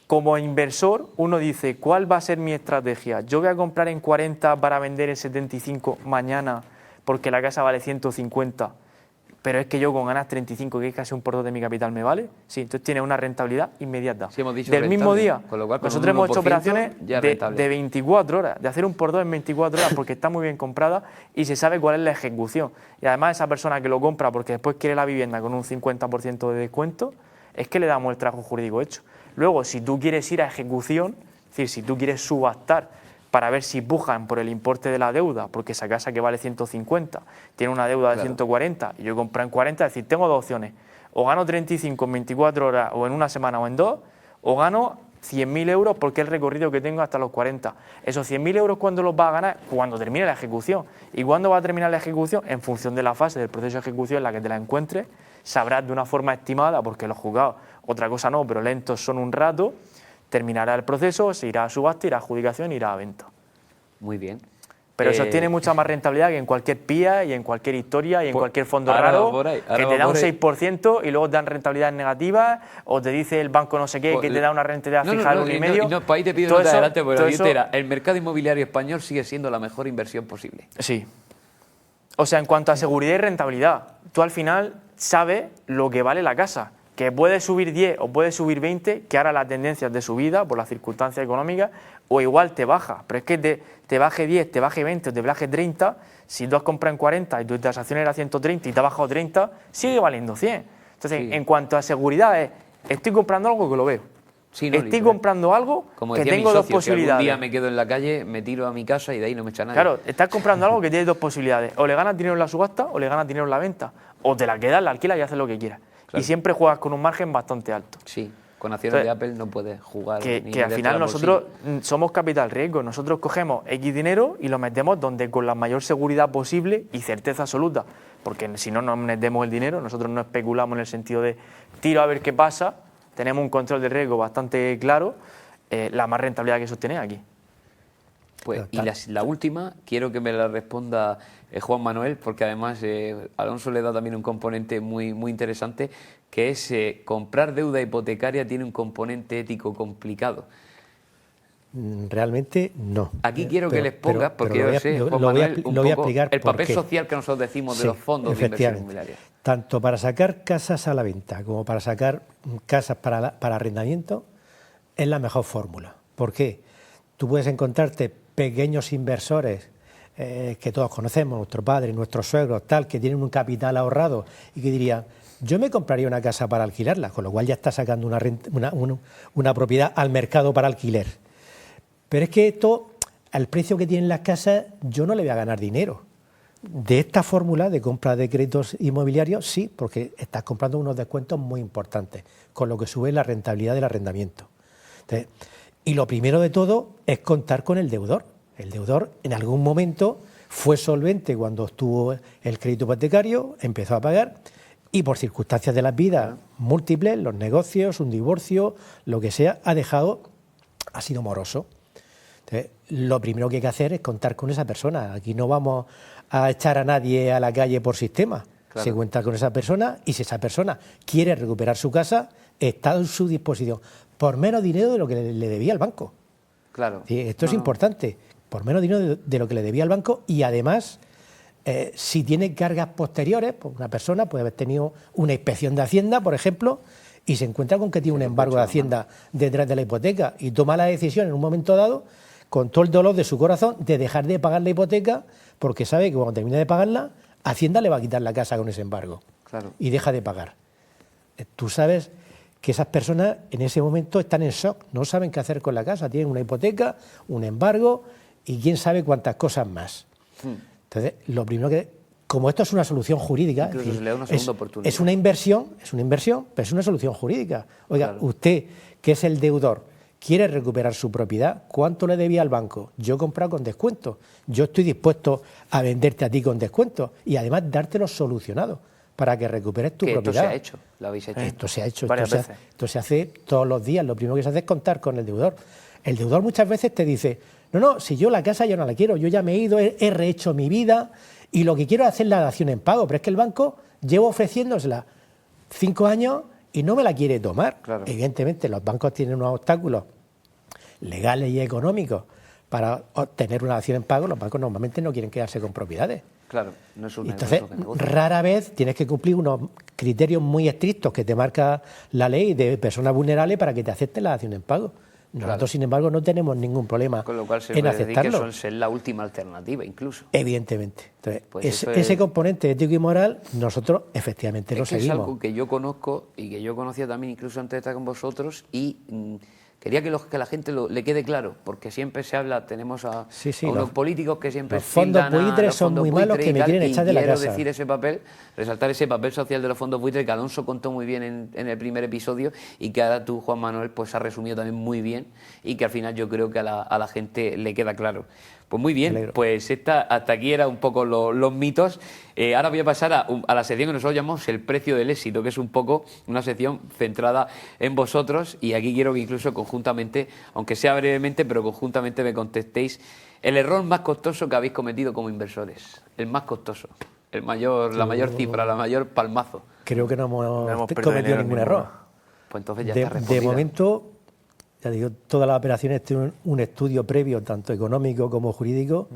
como inversor, uno dice, ¿cuál va a ser mi estrategia? ¿Yo voy a comprar en 40 para vender en 75 mañana porque la casa vale 150, pero es que yo con ganas 35, que es casi un por 2 de mi capital, me vale? Sí, entonces tiene una rentabilidad inmediata. Sí, hemos dicho del rentable, mismo día, con lo cual, con nosotros hemos hecho operaciones de 24 horas, de hacer un por 2 en 24 horas porque está muy bien comprada y se sabe cuál es la ejecución. Y además esa persona que lo compra porque después quiere la vivienda con un 50% de descuento, es que le damos el trabajo jurídico hecho. Luego, si tú quieres ir a ejecución, es decir, si tú quieres subastar para ver si pujan por el importe de la deuda, porque esa casa que vale 150 tiene una deuda de 140 y yo compré en 40, es decir, tengo dos opciones: o gano 35 en 24 horas o en una semana o en 2, o gano 100.000 euros porque es el recorrido que tengo hasta los 40. Esos 100.000 euros, ¿cuándo los va a ganar? Cuando termine la ejecución. ¿Y cuándo va a terminar la ejecución? En función de la fase del proceso de ejecución en la que te la encuentres, sabrás de una forma estimada, porque los juzgados, otra cosa no, pero lentos son un rato, terminará el proceso, se irá a subasta, irá a adjudicación, irá a venta. Muy bien. Pero eso tiene mucha más rentabilidad que en cualquier PIA y en cualquier historia y en cualquier fondo raro, que te da un 6% y luego te dan rentabilidades negativas, o te dice el banco no sé qué, que te da una rentabilidad fija al 1,5%. No, ahí te pido nota adelante, pero el mercado inmobiliario español sigue siendo la mejor inversión posible. Sí. O sea, en cuanto a seguridad y rentabilidad, tú al final sabes lo que vale la casa, que puede subir 10 o puede subir 20, que ahora la tendencia es de subida por las circunstancias económicas, o igual te baja, pero es que te baje 10, te baje 20 o te baje 30, si tú has comprado en 40 y tu transacción era 130 y te ha bajado 30, sigue valiendo 100. Entonces, en cuanto a seguridad, estoy comprando algo que lo veo. Sí, no, estoy comprando algo que tengo dos posibilidades. Si algún día me quedo en la calle, me tiro a mi casa y de ahí no me echa nadie. Claro, estás comprando algo que tiene dos posibilidades. O le ganas dinero en la subasta o le ganas dinero en la venta. O te la quedas, la alquilas y haces lo que quieras. Claro. Y siempre juegas con un margen bastante alto. Sí, con acciones de Apple no puedes jugar. Que al final nosotros somos capital riesgo. Nosotros cogemos X dinero y lo metemos donde con la mayor seguridad posible y certeza absoluta. Porque si no nos metemos el dinero, nosotros no especulamos en el sentido de tiro a ver qué pasa. Tenemos un control de riesgo bastante claro, la más rentabilidad que eso tiene aquí. Pues, y la última, quiero que me la responda Juan Manuel, porque además Alonso le da también un componente muy interesante, que es comprar deuda hipotecaria tiene un componente ético complicado. realmente no. Aquí quiero que les pongas, porque yo sé, Juan Manuel, un poco el papel social que nosotros decimos de los fondos de inversión inmobiliaria. Tanto para sacar casas a la venta como para sacar casas para arrendamiento es la mejor fórmula. ¿Por qué? Tú puedes encontrarte pequeños inversores que todos conocemos, nuestros padres, nuestros suegros, tal, que tienen un capital ahorrado y que dirían, yo me compraría una casa para alquilarla, con lo cual ya está sacando una propiedad al mercado para alquiler. Pero es que esto, al precio que tienen las casas, yo no le voy a ganar dinero. De esta fórmula de compra de créditos inmobiliarios, sí, porque estás comprando unos descuentos muy importantes, con lo que sube la rentabilidad del arrendamiento. Entonces, y lo primero de todo es contar con el deudor. El deudor en algún momento fue solvente cuando obtuvo el crédito hipotecario, empezó a pagar y por circunstancias de la vida múltiples, los negocios, un divorcio, lo que sea, ha sido moroso. Entonces, lo primero que hay que hacer es contar con esa persona. Aquí no vamos a echar a nadie a la calle por sistema. Claro. Se cuenta con esa persona y si esa persona quiere recuperar su casa, está a su disposición por menos dinero de lo que le debía al banco. Claro. ¿Sí? Esto es importante, por menos dinero de lo que le debía al banco y además, si tiene cargas posteriores, pues una persona puede haber tenido una inspección de Hacienda, por ejemplo, y se encuentra con que tiene un embargo de Hacienda detrás de la hipoteca y toma la decisión en un momento dado, con todo el dolor de su corazón, de dejar de pagar la hipoteca porque sabe que cuando termine de pagarla, Hacienda le va a quitar la casa con ese embargo. Claro. Y deja de pagar. Tú sabes que esas personas en ese momento están en shock, no saben qué hacer con la casa, tienen una hipoteca, un embargo y quién sabe cuántas cosas más. Entonces, lo primero que, como esto es una solución jurídica, es una inversión, pero es una solución jurídica. Oiga, claro. Usted, que es el deudor, quiere recuperar su propiedad, ¿cuánto le debía al banco? Yo he comprado con descuento, yo estoy dispuesto a venderte a ti con descuento y además dártelo solucionado para que recuperes tu propiedad. Esto se ha hecho, lo habéis hecho. Esto se ha hecho, esto se hace todos los días, lo primero que se hace es contar con el deudor. El deudor muchas veces te dice, no, si yo la casa ya no la quiero, yo ya me he ido, he rehecho mi vida y lo que quiero es hacer la dación en pago, pero es que el banco llevo ofreciéndosela 5 años y no me la quiere tomar. Claro. Evidentemente los bancos tienen unos obstáculos legales y económicos para obtener una dación en pago, los bancos normalmente no quieren quedarse con propiedades. Claro, no es un Entonces, rara vez tienes que cumplir unos criterios muy estrictos que te marca la ley de personas vulnerables para que te acepten la dación en pago. Nosotros, claro, sin embargo, no tenemos ningún problema con lo cual se en puede aceptarlo. decir que son la última alternativa, incluso. Evidentemente. Entonces, pues ese componente ético y moral, nosotros efectivamente lo seguimos. Es algo que yo conozco y que yo conocía también incluso antes de estar con vosotros y quería que la gente le quede claro, porque siempre se habla, tenemos a unos políticos que siempre los fondos buitres son muy malos que me quieren echar de la casa. Quiero decir ese papel, resaltar ese papel social de los fondos buitres que Alonso contó muy bien en el primer episodio y que ahora tú, Juan Manuel, pues has resumido también muy bien y que al final yo creo que a la gente le queda claro. Pues muy bien, pues hasta aquí era un poco los mitos. Ahora voy a pasar a la sección que nosotros llamamos el precio del éxito, que es un poco una sección centrada en vosotros y aquí quiero que incluso conjuntamente, aunque sea brevemente, pero conjuntamente me contestéis el error más costoso que habéis cometido como inversores, el más costoso, la mayor cifra, la mayor palmazo. Creo que no hemos cometido ningún error. Pues entonces ya está respondida. De momento, ya digo, todas las operaciones tienen un estudio previo, tanto económico como jurídico,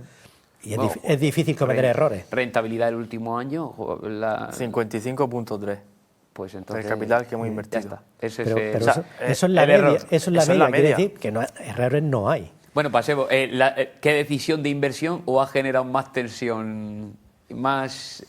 y es difícil cometer errores. ¿Rentabilidad del último año? 55.3. Pues entonces, el capital que hemos invertido. Ya está. Eso es la media. Eso es la media. Quiere decir que errores no hay. Bueno, pasemos. ¿Qué decisión de inversión os ha generado más tensión? Más...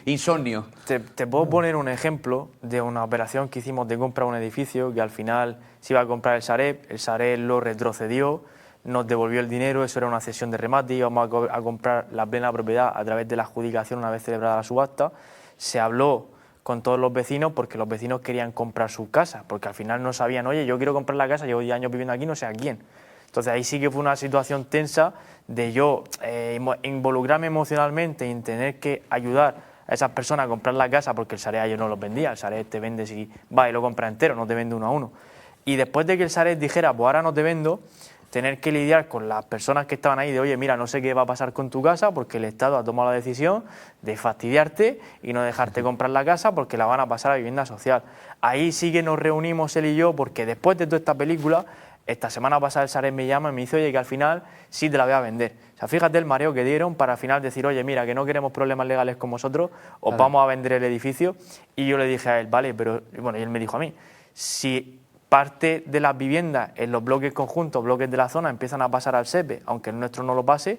insomnio. Te puedo poner un ejemplo de una operación que hicimos de comprar un edificio que al final se iba a comprar el Sareb lo retrocedió, nos devolvió el dinero, eso era una cesión de remate, íbamos a comprar la plena propiedad a través de la adjudicación una vez celebrada la subasta. Se habló con todos los vecinos porque los vecinos querían comprar su casa, porque al final no sabían, oye, yo quiero comprar la casa, llevo 10 años viviendo aquí, no sé a quién. Entonces ahí sí que fue una situación tensa de yo involucrarme emocionalmente y en tener que ayudar a esas personas a comprar la casa porque el Sareb yo no los vendía, el Sareb te vende si va y lo compra entero, no te vende uno a uno. Y después de que el Sareb dijera, pues ahora no te vendo, tener que lidiar con las personas que estaban ahí de, oye, mira, no sé qué va a pasar con tu casa porque el Estado ha tomado la decisión de fastidiarte y no dejarte comprar la casa porque la van a pasar a vivienda social. Ahí sí que nos reunimos él y yo porque después de toda esta película Esta semana pasada el Sareb me llama y me dice, oye, que al final sí te la voy a vender. O sea, fíjate el mareo que dieron para al final decir, oye, mira, que no queremos problemas legales con vosotros, os vamos a vender el edificio. Y yo le dije a él, vale, pero bueno, y él me dijo a mí, si parte de las viviendas en los bloques conjuntos, bloques de la zona, empiezan a pasar al SEPE, aunque el nuestro no lo pase,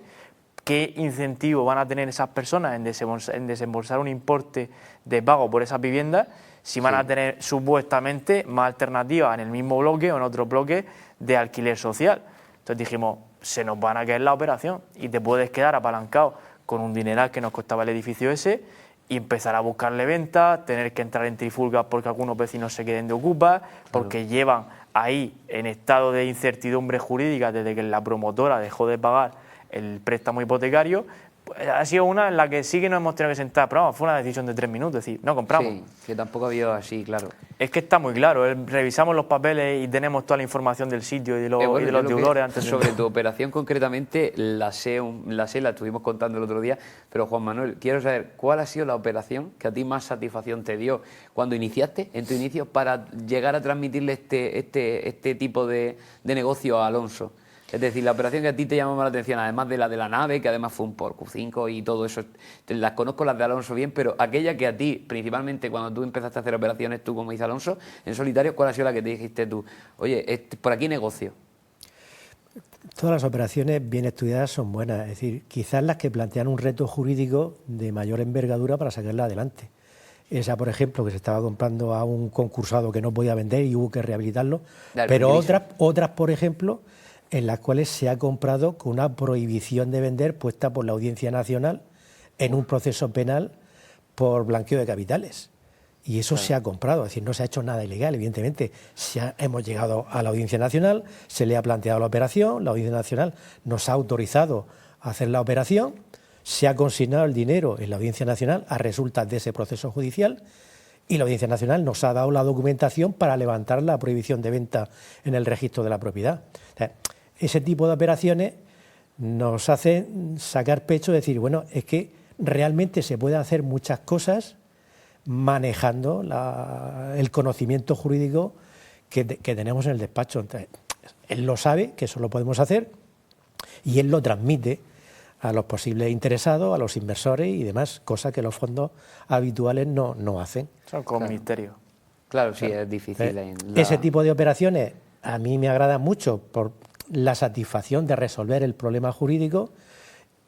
¿qué incentivo van a tener esas personas en desembolsar un importe de pago por esas viviendas si van a tener supuestamente más alternativas en el mismo bloque o en otro bloque de alquiler social? Entonces dijimos, se nos van a caer la operación y te puedes quedar apalancado con un dineral que nos costaba el edificio ese y empezar a buscarle ventas, tener que entrar en trifulgas porque algunos vecinos se queden de ocupas, porque llevan ahí en estado de incertidumbre jurídica desde que la promotora dejó de pagar el préstamo hipotecario. Pues ha sido una en la que sí que nos hemos tenido que sentar, pero vamos, fue una decisión de 3 minutos, es decir, no compramos. Sí, que tampoco ha habido así, claro. Es que está muy claro, revisamos los papeles y tenemos toda la información del sitio y de los, deudores antes de... Sobre tu operación concretamente, la estuvimos contando el otro día, pero Juan Manuel, quiero saber, ¿cuál ha sido la operación que a ti más satisfacción te dio cuando iniciaste, en tu inicio, para llegar a transmitirle este tipo de negocio a Alonso? Es decir, la operación que a ti te llamó la atención, además de la nave, que además fue un por Q5 y todo eso, las conozco las de Alonso bien, pero aquella que a ti, principalmente cuando tú empezaste a hacer operaciones, tú como dice Alonso, en solitario, ¿cuál ha sido la que te dijiste tú? Oye, por aquí negocio. Todas las operaciones bien estudiadas son buenas, es decir, quizás las que plantean un reto jurídico de mayor envergadura para sacarla adelante. Esa, por ejemplo, que se estaba comprando a un concursado que no podía vender y hubo que rehabilitarlo, pero otras, por ejemplo, en las cuales se ha comprado con una prohibición de vender puesta por la Audiencia Nacional en un proceso penal por blanqueo de capitales. Y eso se ha comprado, es decir, no se ha hecho nada ilegal, evidentemente. Hemos llegado a la Audiencia Nacional, se le ha planteado la operación, la Audiencia Nacional nos ha autorizado a hacer la operación, se ha consignado el dinero en la Audiencia Nacional a resultas de ese proceso judicial y la Audiencia Nacional nos ha dado la documentación para levantar la prohibición de venta en el registro de la propiedad. O sea, ese tipo de operaciones nos hacen sacar pecho y decir, bueno, es que realmente se puede hacer muchas cosas manejando el conocimiento jurídico que tenemos en el despacho. Entonces, él lo sabe, que eso lo podemos hacer, y él lo transmite a los posibles interesados, a los inversores y demás, cosa que los fondos habituales no hacen. Son con misterio. Claro, sí, es difícil. Ese tipo de operaciones a mí me agrada mucho por la satisfacción de resolver el problema jurídico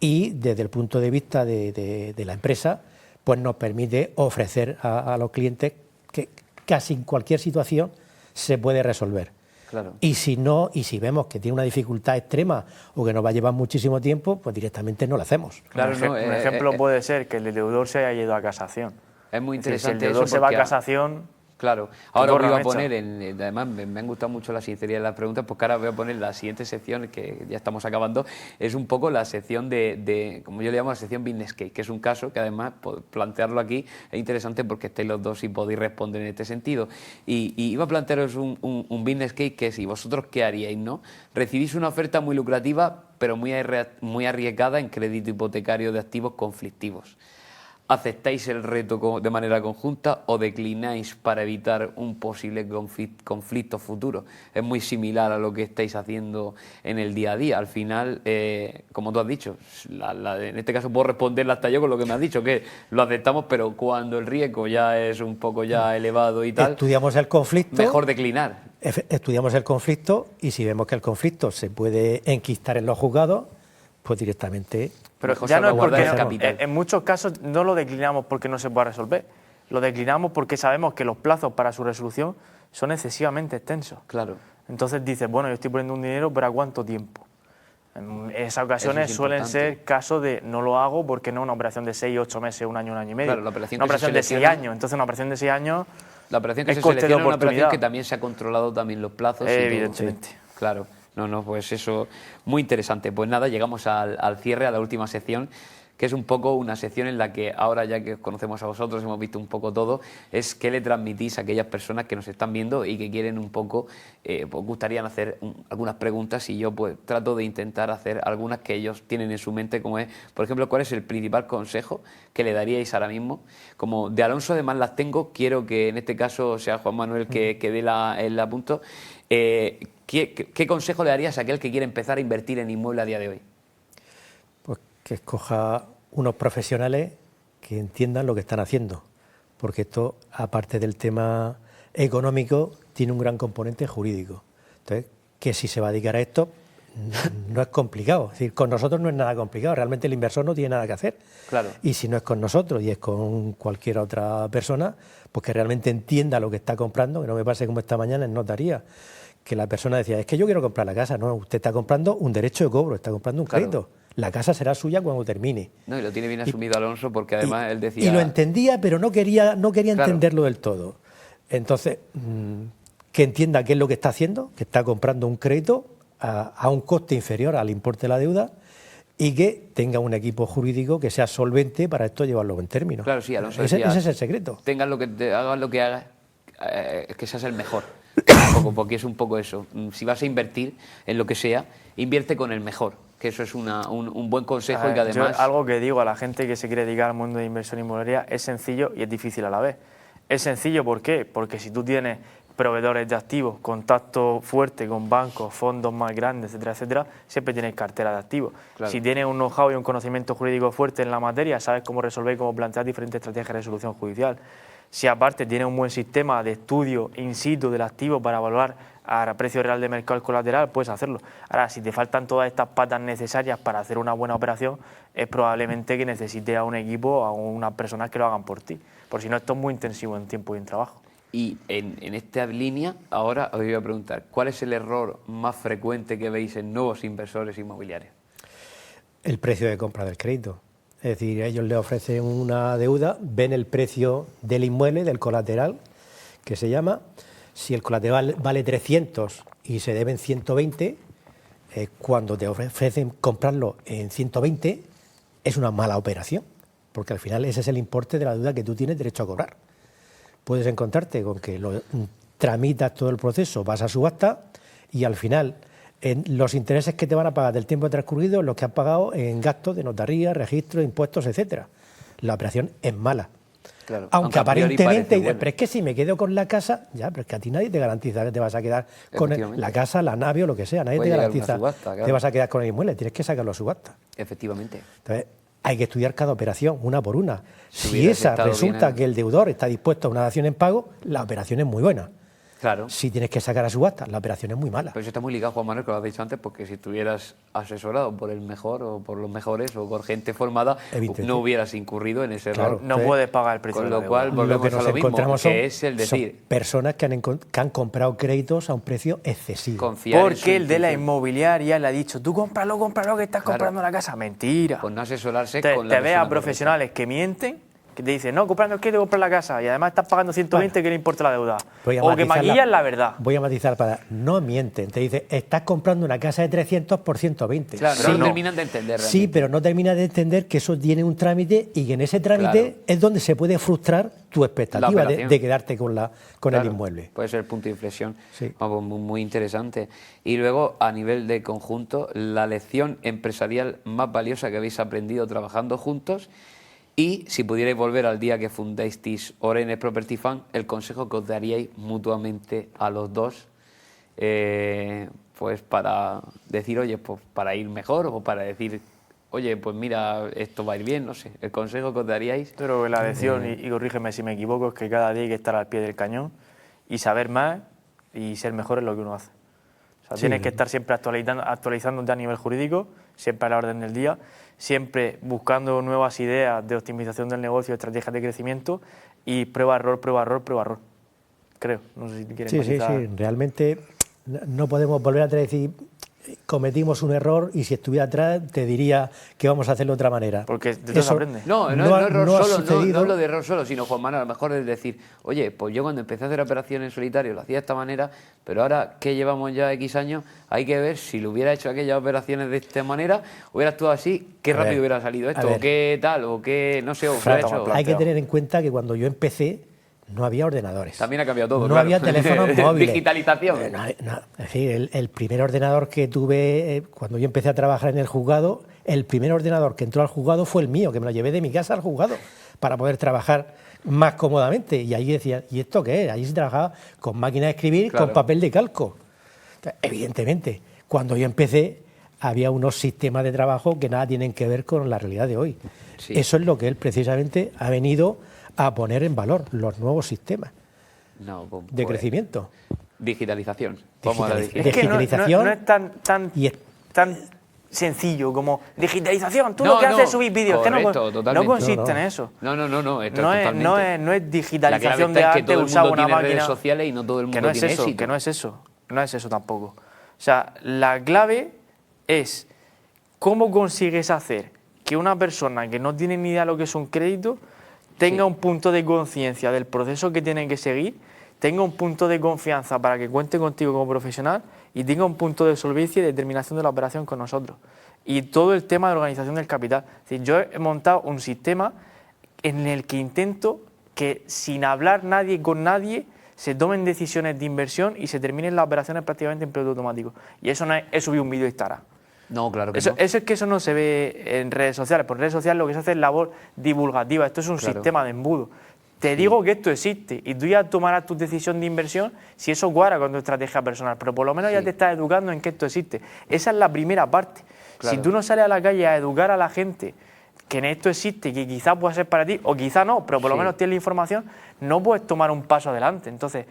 y desde el punto de vista de la empresa, pues nos permite ofrecer a los clientes que casi en cualquier situación se puede resolver. Claro. Y si vemos que tiene una dificultad extrema o que nos va a llevar muchísimo tiempo, pues directamente no lo hacemos. Claro, un ejemplo puede ser que el deudor se haya ido a casación. Es muy interesante. Si el deudor se va a casación... Claro, ahora voy a poner, además me han gustado mucho la sinceridad de las preguntas, porque ahora voy a poner la siguiente sección, que ya estamos acabando, es un poco la sección como yo le llamo la sección Business Case, que es un caso que además plantearlo aquí es interesante porque estáis los dos y podéis responder en este sentido. Y iba a plantearos un Business Case que si vosotros qué haríais, ¿no? Recibís una oferta muy lucrativa, pero muy arriesgada en crédito hipotecario de activos conflictivos. ¿Aceptáis el reto de manera conjunta o declináis para evitar un posible conflicto futuro? Es muy similar a lo que estáis haciendo en el día a día. Al final, como tú has dicho, en este caso puedo responderla hasta yo con lo que me has dicho, que lo aceptamos, pero cuando el riesgo ya es un poco ya elevado y tal... Estudiamos el conflicto. Mejor declinar. Estudiamos el conflicto y si vemos que el conflicto se puede enquistar en los juzgados, pues directamente... Pero ya no es porque en muchos casos no lo declinamos porque no se pueda resolver. Lo declinamos porque sabemos que los plazos para su resolución son excesivamente extensos. Claro. Entonces dices, bueno, yo estoy poniendo un dinero, pero ¿a cuánto tiempo? En esas ocasiones suelen ser casos de no lo hago porque no es una operación de 6, 8 meses, un año y medio. Claro, la operación una operación de 6 años. Entonces una operación de 6 años la operación que es se coste de selecciona es una oportunidad. operación que también se ha controlado también los plazos. Evidentemente. Sí, claro. No, pues eso, muy interesante. Pues nada, llegamos al cierre, a la última sección, que es un poco una sección en la que ahora, ya que os conocemos a vosotros, hemos visto un poco todo, es qué le transmitís a aquellas personas que nos están viendo y que quieren un poco, pues gustarían hacer algunas preguntas, y yo pues trato de intentar hacer algunas que ellos tienen en su mente, como es, por ejemplo, ¿cuál es el principal consejo que le daríais ahora mismo? Como de Alonso además las tengo, quiero que en este caso sea Juan Manuel que dé el apunto. ¿Qué consejo le darías a aquel que quiere empezar a invertir en inmueble a día de hoy? Pues que escoja unos profesionales que entiendan lo que están haciendo, porque esto, aparte del tema económico, tiene un gran componente jurídico. Entonces, que si se va a dedicar a esto, no es complicado. Es decir, con nosotros no es nada complicado, realmente el inversor no tiene nada que hacer. Claro. Y si no es con nosotros y es con cualquier otra persona, pues que realmente entienda lo que está comprando, que no me pase como esta mañana en notaría, que la persona decía, es que yo quiero comprar la casa. No, usted está comprando un derecho de cobro, está comprando un crédito. Claro. La casa será suya cuando termine. No, y lo tiene bien asumido Alonso, porque además él decía... Y lo entendía, pero no quería entenderlo del todo. Entonces, que entienda qué es lo que está haciendo, que está comprando un crédito a un coste inferior al importe de la deuda, y que tenga un equipo jurídico que sea solvente para esto llevarlo a buen término. Claro, sí, Alonso ese decía, es el secreto. Hagas lo que hagas, que seas el mejor. Porque es un poco eso. Si vas a invertir en lo que sea, invierte con el mejor, que eso es un buen consejo. Y que además... Yo algo que digo a la gente que se quiere dedicar al mundo de inversión inmobiliaria, es sencillo y es difícil a la vez. Es sencillo, ¿por qué? Porque si tú tienes proveedores de activos, contacto fuerte con bancos, fondos más grandes, etcétera, etcétera, siempre tienes cartera de activos. Claro. Si tienes un know-how y un conocimiento jurídico fuerte en la materia, sabes cómo resolver y cómo plantear diferentes estrategias de resolución judicial. Si aparte tienes un buen sistema de estudio in situ del activo para evaluar a precio real de mercado el colateral, puedes hacerlo. Ahora, si te faltan todas estas patas necesarias para hacer una buena operación, es probablemente que necesites a un equipo, a unas personas que lo hagan por ti. Por si no, esto es muy intensivo en tiempo y en trabajo. Y en esta línea, ahora os voy a preguntar, ¿cuál es el error más frecuente que veis en nuevos inversores inmobiliarios? El precio de compra del crédito. Es decir, ellos le ofrecen una deuda, ven el precio del inmueble, del colateral, que se llama. Si el colateral vale 300 y se deben 120, cuando te ofrecen comprarlo en 120, es una mala operación, porque al final ese es el importe de la deuda que tú tienes derecho a cobrar. Puedes encontrarte con que tramitas todo el proceso, vas a subasta y al final los intereses que te van a pagar del tiempo transcurrido, los que has pagado en gastos de notaría, registros, impuestos, etcétera. La operación es mala. Claro, aunque aparentemente, pero es que si me quedo con la casa, ya, pero es que a ti nadie te garantiza que te vas a quedar con la casa, la nave o lo que sea, nadie te garantiza subasta, claro, te vas a quedar con el inmueble, tienes que sacarlo a subasta. Efectivamente. Entonces, hay que estudiar cada operación, una por una. Si esa resulta que el deudor está dispuesto a una dación en pago, la operación es muy buena. Claro. Si tienes que sacar a subasta, la operación es muy mala. Pero eso está muy ligado, Juan Manuel, que lo has dicho antes, porque si estuvieras asesorado por el mejor o por los mejores o por gente formada, no hubieras incurrido en ese error. No puedes pagar el precio. Con lo cual volvemos a lo mismo, que es el decir... Son personas que han comprado créditos a un precio excesivo. Porque el de la inmobiliaria le ha dicho, tú cómpralo, que estás comprando la casa. Mentira. Pues no asesorarse con la persona. Te ves a profesionales que mienten, que te dicen, no, comprando el crédito, comprar la casa, y además estás pagando 120, que le importa la deuda. O que maquillan la verdad. Voy a matizar no mienten, te dicen, estás comprando una casa de 300 por 120. Claro, sí, no terminan de entender. Sí, pero no terminan de entender que eso tiene un trámite y que en ese trámite es donde se puede frustrar tu expectativa de quedarte con el inmueble. Puede ser el punto de inflexión. Sí. Vamos, muy interesante. Y luego, a nivel de conjunto, la lección empresarial más valiosa que habéis aprendido trabajando juntos. Y si pudierais volver al día que fundasteis Orenes Property Fund, el consejo que os daríais mutuamente a los dos, pues para decir, oye, pues para ir mejor o para decir, oye, pues mira, esto va a ir bien, no sé, el consejo que os daríais. Pero la lección, y corrígeme si me equivoco, es que cada día hay que estar al pie del cañón y saber más y ser mejor en lo que uno hace. O sea, tienes que estar siempre actualizándote a nivel jurídico, siempre a la orden del día, siempre buscando nuevas ideas de optimización del negocio, estrategias de crecimiento y prueba, error, creo. No sé si quieren matizar. Sí, realmente no podemos volver a decir cometimos un error y si estuviera atrás te diría que vamos a hacerlo de otra manera. Porque de todo se aprende. No hablo de error solo, sino, Juan Manuel, a lo mejor es decir, oye, pues yo cuando empecé a hacer operaciones en solitario lo hacía de esta manera, pero ahora que llevamos ya X años, hay que ver si lo hubiera hecho aquellas operaciones de esta manera, hubiera actuado así, qué rápido hubiera salido esto, o qué tal, o qué, no sé, hay que tener en cuenta que cuando yo empecé no había ordenadores. También ha cambiado todo. No había teléfonos móviles. Digitalización. Es decir, el primer ordenador que tuve cuando yo empecé a trabajar en el juzgado, el primer ordenador que entró al juzgado fue el mío, que me lo llevé de mi casa al juzgado para poder trabajar más cómodamente. Y ahí decía, ¿y esto qué es? Allí se trabajaba con máquina de escribir, con papel de calco. Evidentemente, cuando yo empecé había unos sistemas de trabajo que nada tienen que ver con la realidad de hoy. Sí. Eso es lo que él precisamente ha venido a poner en valor, los nuevos sistemas de crecimiento. Digitalización. Digitalización. No es tan sencillo como digitalización. Tú lo que haces es subir vídeos. No consiste en eso. No es digitalización de arte, usar una máquina. Redes sociales y no todo el mundo tiene éxito. Que no es eso tampoco. O sea, la clave es cómo consigues hacer que una persona que no tiene ni idea de lo que es un crédito tenga un punto de conciencia del proceso que tiene que seguir, tenga un punto de confianza para que cuente contigo como profesional y tenga un punto de solvencia y determinación de la operación con nosotros. Y todo el tema de organización del capital. Es decir, yo he montado un sistema en el que intento que sin hablar nadie con nadie se tomen decisiones de inversión y se terminen las operaciones prácticamente en piloto automático. Y eso no es subir un vídeo a Instagram. No, claro que no. Eso es que eso no se ve en redes sociales. Por redes sociales lo que se hace es labor divulgativa. Esto es un sistema de embudo. Te digo que esto existe y tú ya tomarás tu decisión de inversión si eso cuadra con tu estrategia personal, pero por lo menos ya te estás educando en que esto existe. Esa es la primera parte. Claro. Si tú no sales a la calle a educar a la gente que en esto existe, que quizás pueda ser para ti o quizás no, pero por lo menos tienes la información, no puedes tomar un paso adelante. Entonces,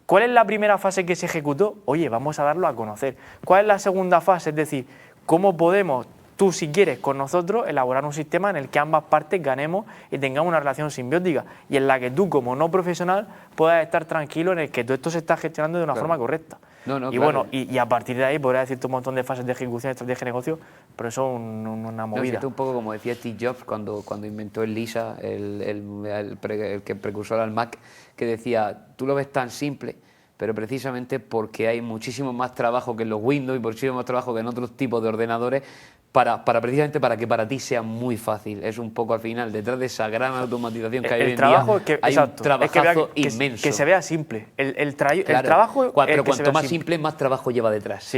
¿cuál es la primera fase que se ejecutó? Oye, vamos a darlo a conocer. ¿Cuál es la segunda fase? Es decir, ¿cómo podemos, tú si quieres, con nosotros, elaborar un sistema en el que ambas partes ganemos y tengamos una relación simbiótica y en la que tú, como no profesional, puedas estar tranquilo en el que todo esto se está gestionando de una forma correcta? Bueno, y a partir de ahí podrás decirte un montón de fases de ejecución, estrategia de negocio, pero eso es una movida. Es un poco como decía Steve Jobs cuando inventó el Lisa, el que precursor al Mac, que decía, tú lo ves tan simple, pero precisamente porque hay muchísimo más trabajo que en los Windows y muchísimo más trabajo que en otros tipos de ordenadores, precisamente para que para ti sea muy fácil. Es un poco al final, detrás de esa gran automatización que hay hoy en día, hay un trabajazo inmenso. Que se vea simple. El trabajo... Pero cuanto más simple, más trabajo lleva detrás.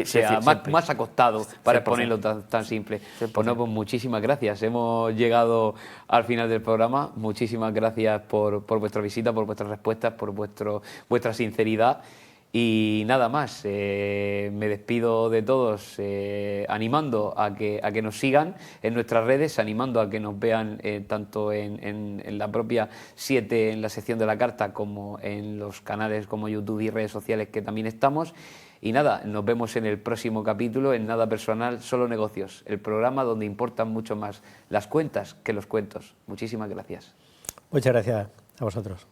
Más acostado para ponerlo tan simple. Pues muchísimas gracias. Hemos llegado al final del programa. Muchísimas gracias por vuestra visita, por vuestras respuestas, por vuestra sinceridad. Y nada más, me despido de todos animando a que nos sigan en nuestras redes, animando a que nos vean tanto en la propia 7, en la sección de la carta, como en los canales como YouTube y redes sociales que también estamos. Y nada, nos vemos en el próximo capítulo en Nada Personal, Solo Negocios, el programa donde importan mucho más las cuentas que los cuentos. Muchísimas gracias. Muchas gracias a vosotros.